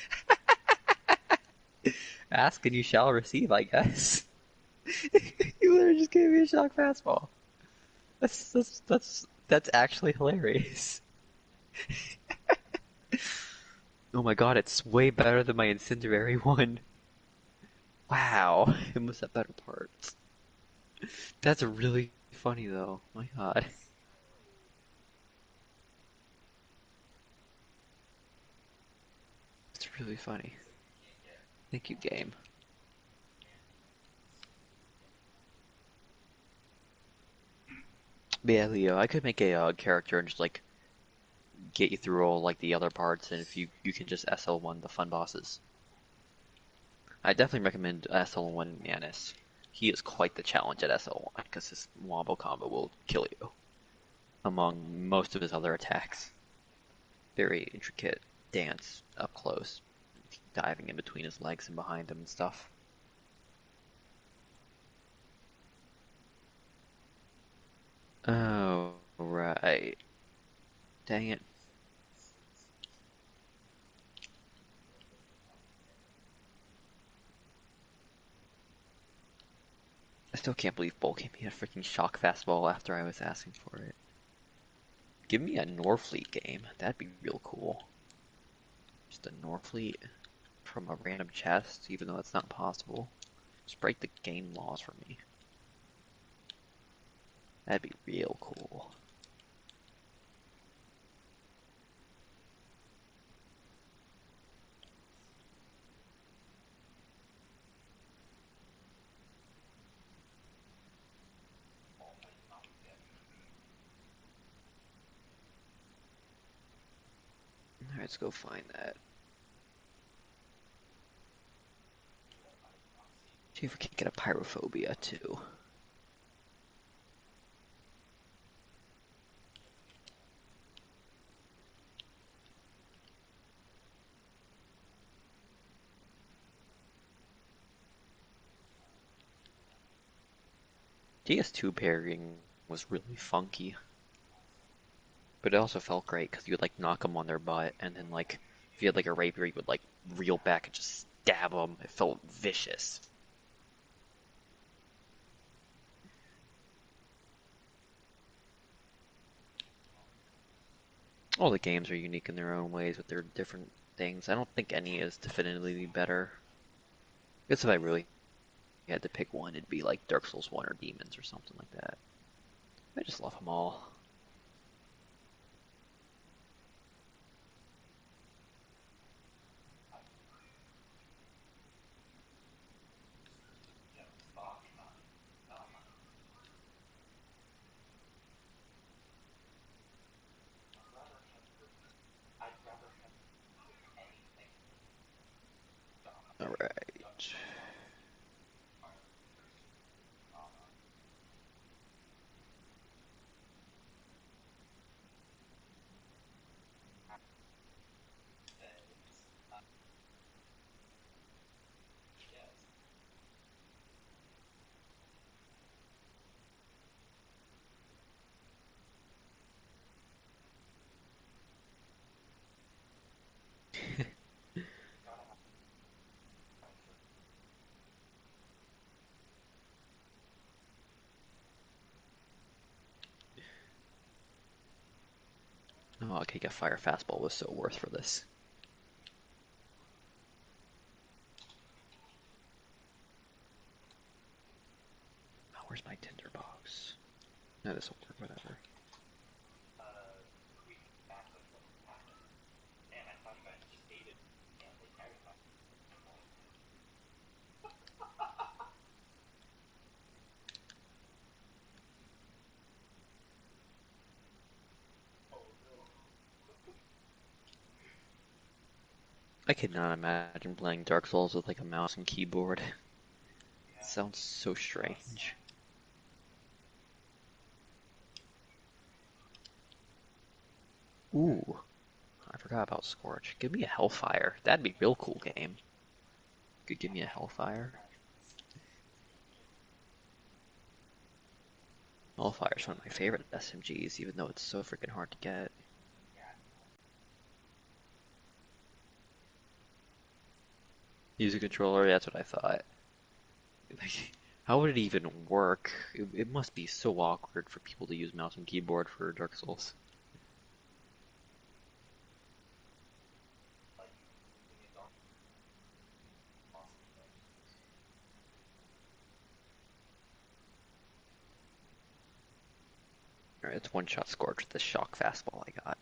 Ask and you shall receive, I guess. You literally just gave me a shock fastball. That's actually hilarious. Oh my god, it's way better than my incendiary one. Wow, it must have better parts. That's really funny though. My god. It's really funny. Thank you, game. But yeah, Leo, I could make a character and just like get you through all like the other parts, and if you can just SL1 the fun bosses. I definitely recommend SL1 Manus. He is quite the challenge at SL1 because his wombo combo will kill you, among most of his other attacks. Very intricate dance up close, diving in between his legs and behind him and stuff. Oh, right. Dang it. I still can't believe Bull gave me a freaking shock fastball after I was asking for it. Give me a Norfleet game. That'd be real cool. Just a Norfleet from a random chest, even though that's not possible. Just break the game laws for me. That'd be real cool. Alright, let's go find that. See if we can get a pyrophobia too. DS2 parrying was really funky. But it also felt great because you would like knock them on their butt, and then like if you had like a rapier, you would like reel back and just stab them. It felt vicious. All the games are unique in their own ways with their different things. I don't think any is definitively better. I guess if I really had to pick one, it'd be like Dark Souls 1 or Demons or something like that. I just love them all. Alright. Oh, okay, a fire fastball was so worth for this. Oh, where's my tinderbox? No, this will work, whatever. I could not imagine playing Dark Souls with like a mouse and keyboard. It sounds so strange. Ooh, I forgot about Scorch. Give me a Hellfire. That'd be a real cool game. Could give me a Hellfire. Hellfire is one of my favorite SMGs, even though it's so freaking hard to get. Use a controller, that's what I thought. Like, how would it even work? It must be so awkward for people to use mouse and keyboard for Dark Souls. Alright, it's one-shot Scorch with the shock fastball I got.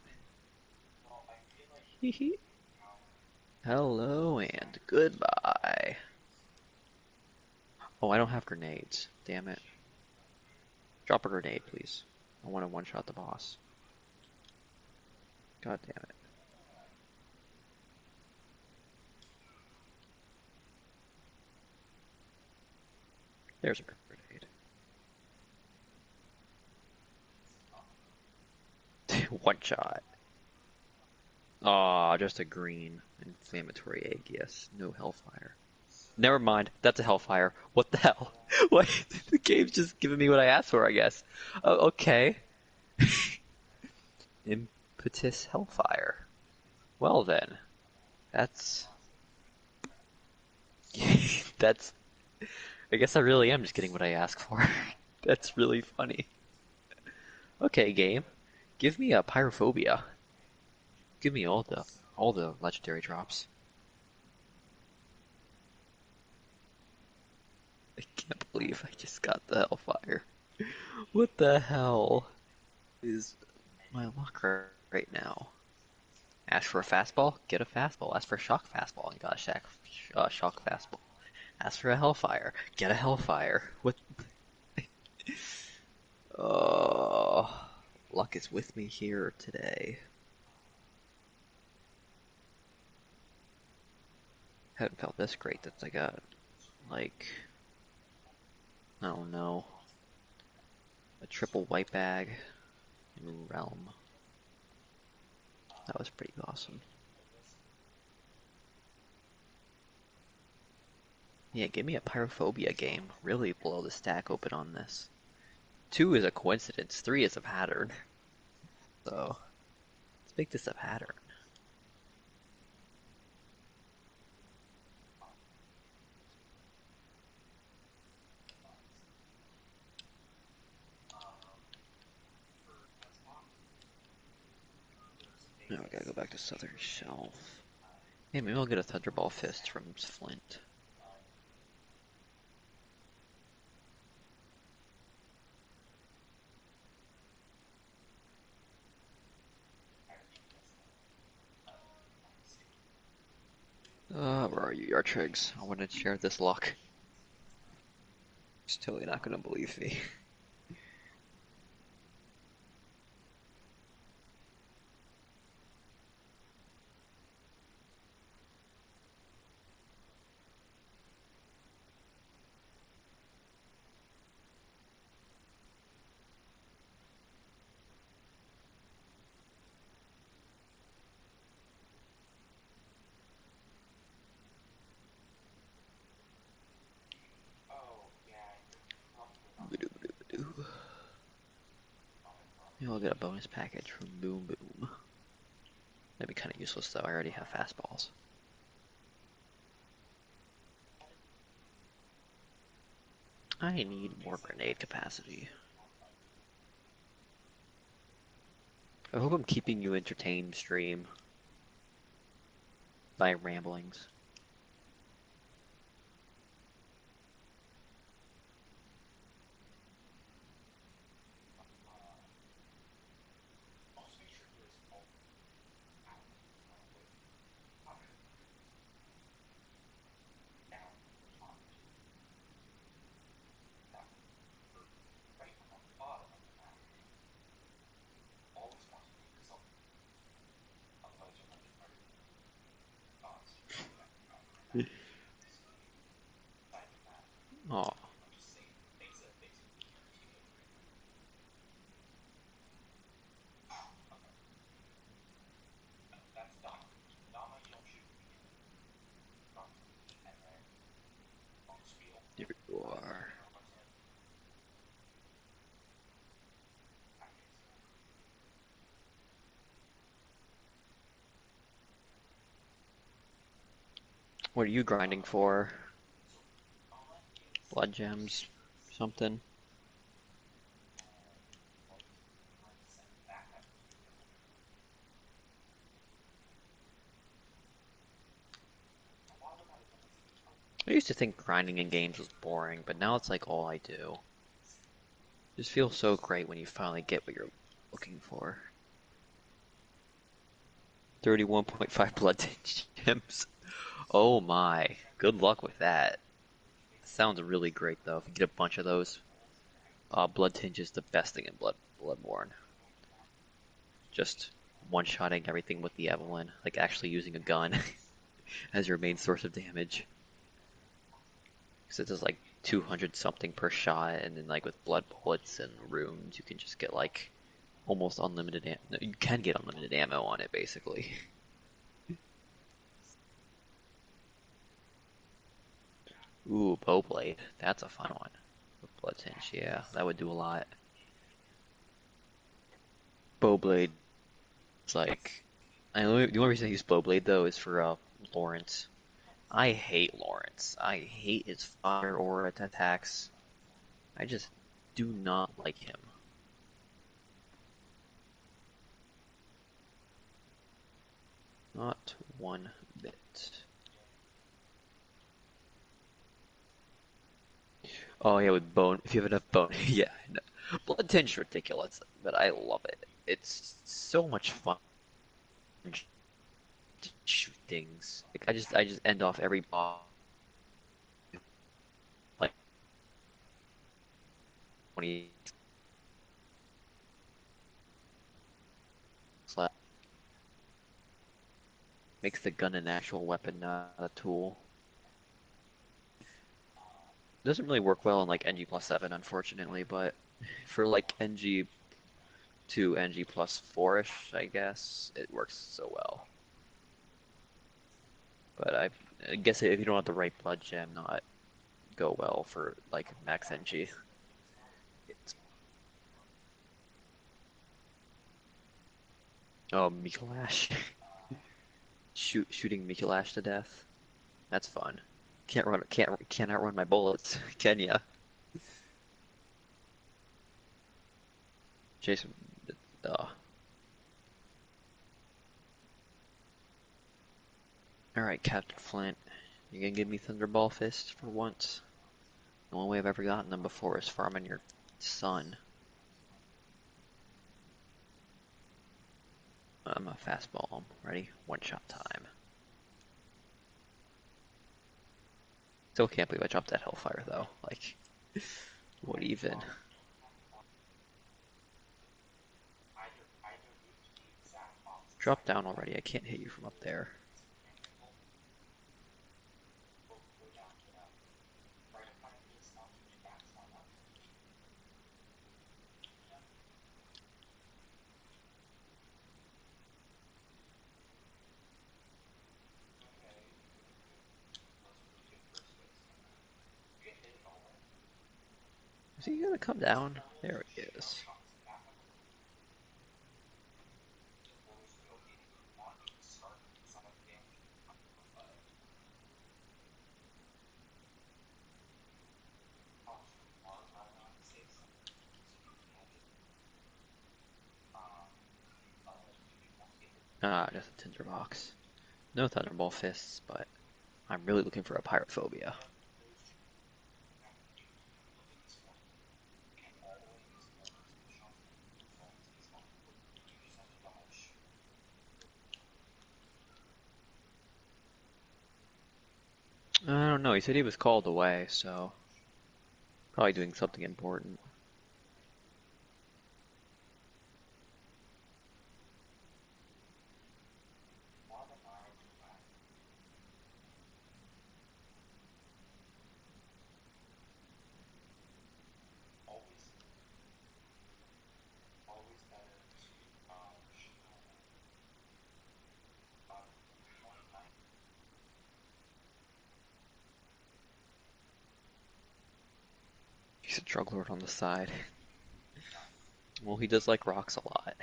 Hello and goodbye. Oh, I don't have grenades. Damn it. Drop a grenade, please. I want to one-shot the boss. God damn it. There's a grenade. One shot. Aw, just a green inflammatory egg, yes. No hellfire. Never mind, that's a hellfire. What the hell? What? The game's just giving me what I asked for, I guess. Okay. Impetus hellfire. Well then. That's... that's... I guess I really am just getting what I asked for. That's really funny. Okay, game. Give me a pyrophobia. Give me all the legendary drops. I can't believe I just got the hellfire. What the hell is my luck right now? Ask for a fastball, get a fastball. Ask for a shock fastball, you got a shock fastball. Ask for a hellfire, get a hellfire. What? Oh, luck is with me here today. Haven't felt this great since I got, like, I don't know, a triple white bag in Realm. That was pretty awesome. Yeah, give me a pyrophobia game. Really blow the stack open on this. 2 is a coincidence, 3 is a pattern. So, let's make this a pattern. Now I gotta go back to Southern Shelf. Hey, maybe I'll get a Thunderball Fist from Flint. Where are you, Yartrigs? I want to share this luck. He's totally not gonna believe me. Maybe I'll get a bonus package from Boom Boom. That'd be kind of useless though, I already have fastballs. I need more grenade capacity. I hope I'm keeping you entertained, stream, by ramblings. What are you grinding for? Blood gems? Something? I used to think grinding in games was boring, but now it's like all I do. It just feels so great when you finally get what you're looking for. 31.5 blood gems. Oh my. Good luck with that. Sounds really great though. If you get a bunch of those, blood tinge is the best thing in Bloodborne. Just one-shotting everything with the Evelyn, like actually using a gun as your main source of damage. Because it does like 200 something per shot, and then like with blood bullets and runes, you can just get like almost unlimited ammo. No, you can get unlimited ammo on it, basically. Ooh, Bowblade. That's a fun one. With blood tinge, yeah, that would do a lot. Bowblade. It's like the only reason I use Bowblade though is for Lawrence. I hate Lawrence. I hate his fire aura attacks. I just do not like him. Not one bit. Oh yeah, with bone. If you have enough bone, yeah. No. Blood tinge is ridiculous, but I love it. It's so much fun to shoot things. Like I just end off every boss like 20 slap. Makes the gun an actual weapon, not a tool. Doesn't really work well in like NG plus 7, unfortunately, but for like NG 2, NG plus 4-ish, I guess, it works so well. But I guess if you don't have the right blood gem, not go well for like max NG. It's, oh, Mikolash. Shooting Mikolash to death. That's fun. Can't outrun my bullets, can ya? Jason, uh, Alright, Captain Flint. You gonna give me Thunderball Fist for once? The only way I've ever gotten them before is farming your son. I'm a fastball. Ready? One shot time. Still can't believe I dropped that Hellfire though. Like, what even? Drop down already. I can't hit you from up there. Is he gonna come down? There he is. Ah, just a tinderbox. No Thunderball Fists, but I'm really looking for a Pyrophobia. I don't know. He said he was called away, so probably doing something important. He's a drug lord on the side. Well, he does like rocks a lot.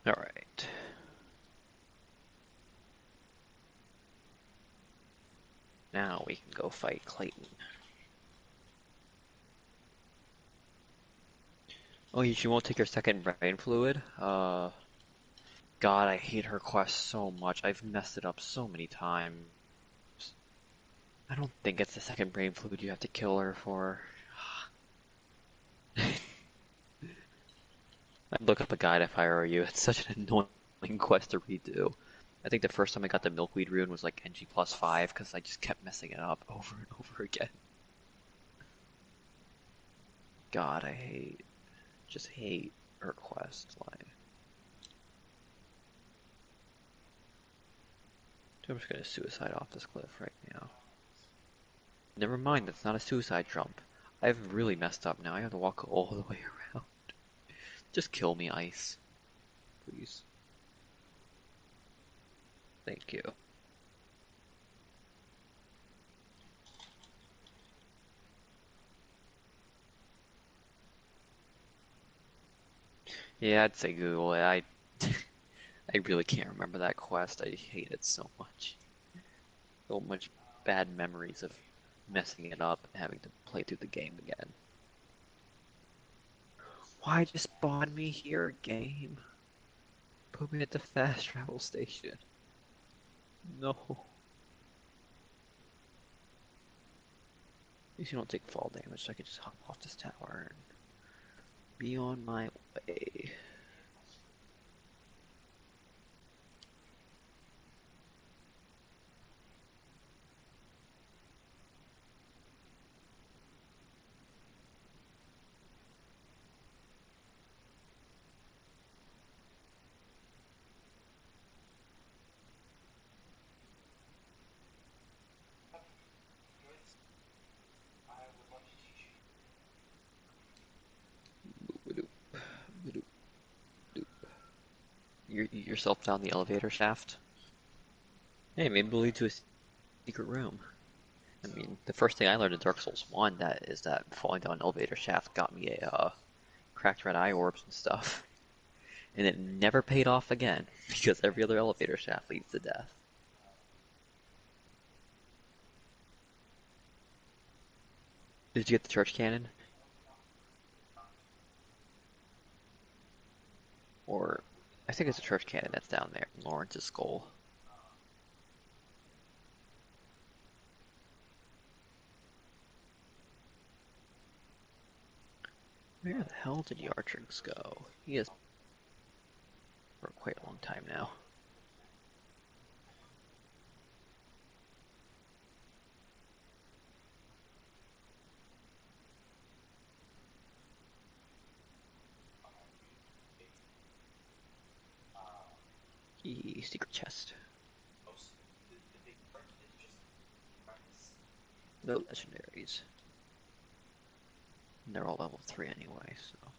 Alright. Now we can go fight Clayton. Oh, she won't take her second brain fluid? God, I hate her quest so much. I've messed it up so many times. I don't think it's the second brain fluid you have to kill her for. I'd look up a guide if I were you. It's such an annoying quest to redo. I think the first time I got the milkweed rune was like NG plus 5 because I just kept messing it up over and over again. God, just hate her quest line. I'm just gonna suicide off this cliff right now. Never mind, that's not a suicide jump. I've really messed up now. I have to walk all the way around. Just kill me, Ice. Please. Thank you. Yeah, I'd say Google it. I really can't remember that quest. I hate it so much. So much bad memories of messing it up and having to play through the game again. Why just spawn me here, game? Put me at the fast travel station. No. At least you don't take fall damage, so I can just hop off this tower and be on my way. You yourself down the elevator shaft? Hey, maybe it'll lead to a secret room. I mean, the first thing I learned in Dark Souls 1 that is that falling down an elevator shaft got me a cracked red eye orbs and stuff. And it never paid off again, because every other elevator shaft leads to death. Did you get the church cannon? Or, I think it's a church cannon that's down there, Lawrence's skull. Where the hell did Yartrix go? He is for quite a long time now. Secret chest. No legendaries. And they're all level 3 anyway, so.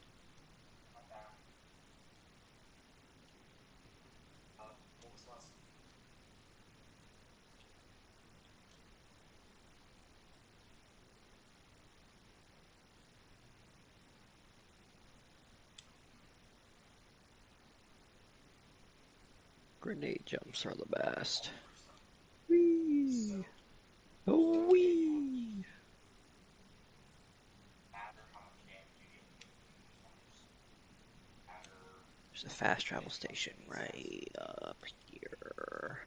Grenade jumps are the best. Whee! Oh, wee! There's a fast travel station right up here.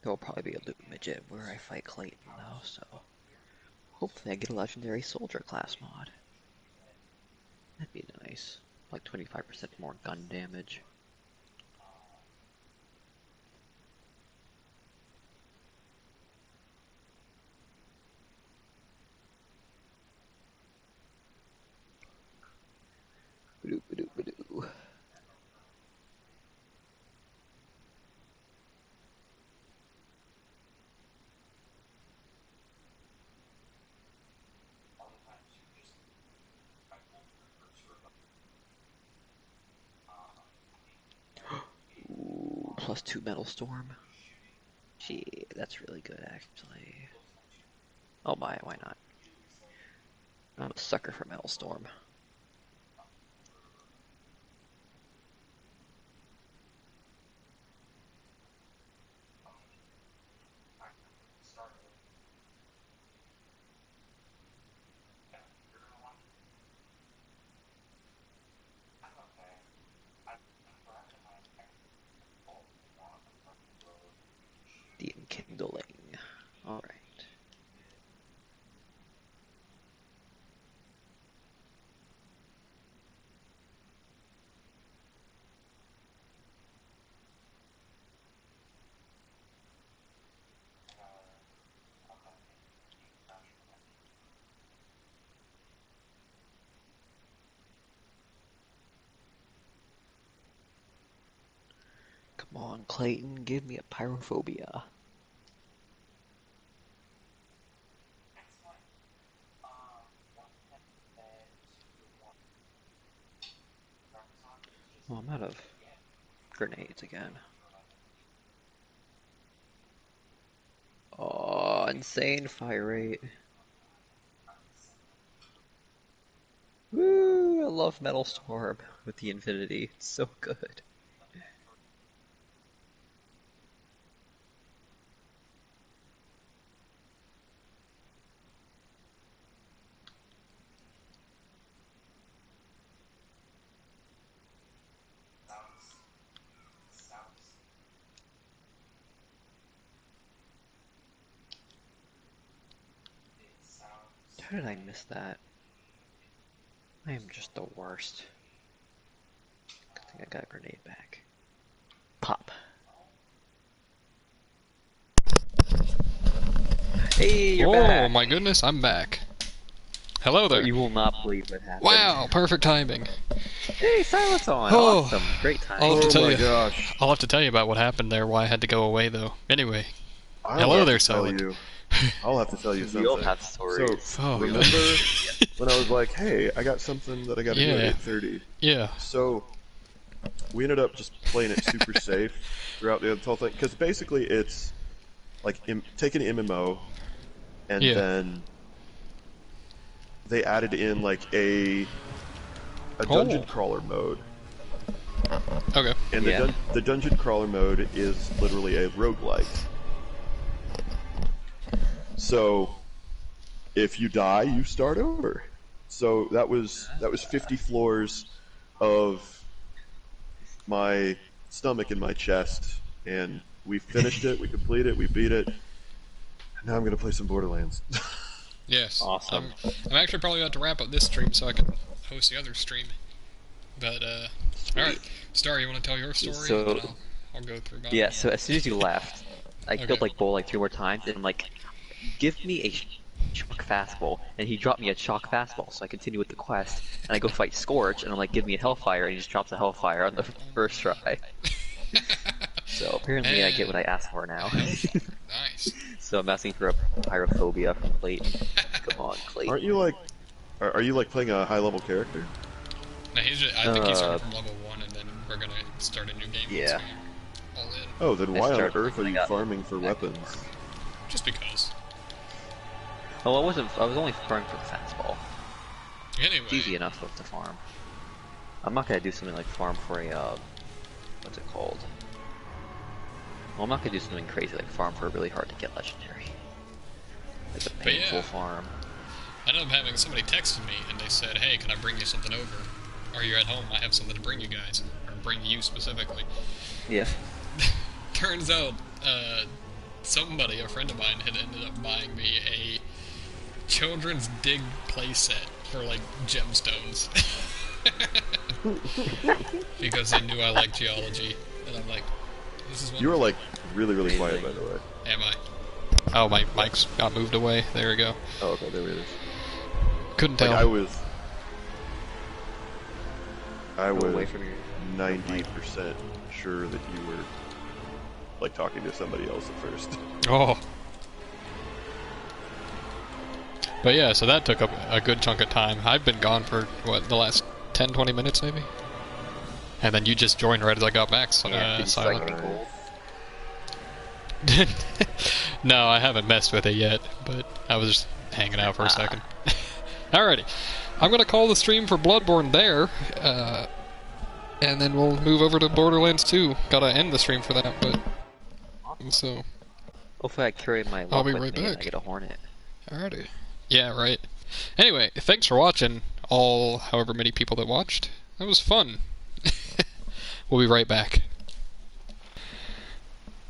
There'll probably be a loot midget where I fight Clayton though, so hopefully I get a legendary soldier class mod. That'd be nice. Like 25% more gun damage. Badoo, badoo, badoo. Ooh, +2 metal storm. Gee, that's really good actually. I'll buy it, why not? I'm a sucker for Metal Storm. The Enkindling. Alright. Come on, Clayton, give me a pyrophobia. Oh, I'm out of grenades again. Oh, insane fire rate. Woo! I love Metal Storm with the Infinity. It's so good. How did I miss that? I am just the worst. Good thing I got a grenade back. Pop. Hey, you're back! Oh my goodness, I'm back. Hello there. You will not believe what happened. Wow, perfect timing. Hey, silence on! Oh. Awesome, great time. I'll have to Oh tell my you. gosh. I'll have to tell you about what happened there. Why I had to go away though. Anyway, I'll Hello have there, to tell Silent. you. I'll have to tell you We all something. have stories. So, Oh, remember when I was like, hey, I got something that I gotta do Yeah. at 8:30? yeah. So, we ended up just playing it super safe throughout the whole thing. Because basically it's like take an MMO and Yeah. then they added in like a dungeon Oh. crawler mode. Okay. And Yeah. the dungeon crawler mode is literally a roguelike. So, if you die, you start over. So that was 50 floors of my stomach and my chest, and we finished it, we completed it, we beat it. Now I'm gonna play some Borderlands. Yes. Awesome. I'm actually probably about to wrap up this stream so I can host the other stream. But alright. Star, you want to tell your story? So- And then I'll go through mine. Yeah, so as soon as you left, I Okay. killed like Bull like 3 more times, and I'm like, give me a chalk fastball, and he dropped me a chalk fastball, so I continue with the quest, and I go fight Scorch, and I'm like, give me a Hellfire, and he just drops a Hellfire on the first try. So apparently I get what I asked for now. Nice. So I'm asking for a pyrophobia from Clayton. Come on, Clayton. Aren't you like, are you like playing a high level character? No, I think he's starting from level 1 and then we're gonna start a new game. Yeah. once we're all in. Oh, then why on started earth are playing you up. farming for weapons? Just because. Oh, I wasn't. I was only farming for the fastball. Anyway. It's easy enough to farm. I'm not gonna do something like farm for a what's it called? Well, I'm not gonna do something crazy like farm for a really hard to get legendary. Like a But yeah. painful farm. I ended up having somebody texted me and they said, hey, can I bring you something over? Are you at home? I have something to bring you guys. Or bring you specifically. Yeah. Turns out, somebody, a friend of mine, had ended up buying me a children's dig playset for, like, gemstones. Because they knew I liked geology. And I'm like, this is what... You were like really quiet, by the way. Am I? Oh, my mic's got moved away. There we go. Oh, okay, there it is. Couldn't Like tell. I was away from your 90% sure that you were like talking to somebody else at first. Oh. But yeah, so that took up a good chunk of time. I've been gone for, what, the last 10, 20 minutes maybe? And then you just joined right as I got back, so yeah, did you strike silent. any gold? No, I haven't messed with it yet, but I was hanging out for a second. Alrighty. I'm going to call the stream for Bloodborne there, and then we'll move over to Borderlands 2. Gotta end the stream for that, but... So... Hopefully I carry my I'll luck be with right me and back. I get a hornet. Alrighty. Yeah, right. Anyway, thanks for watching, all however many people that watched. That was fun. We'll be right back.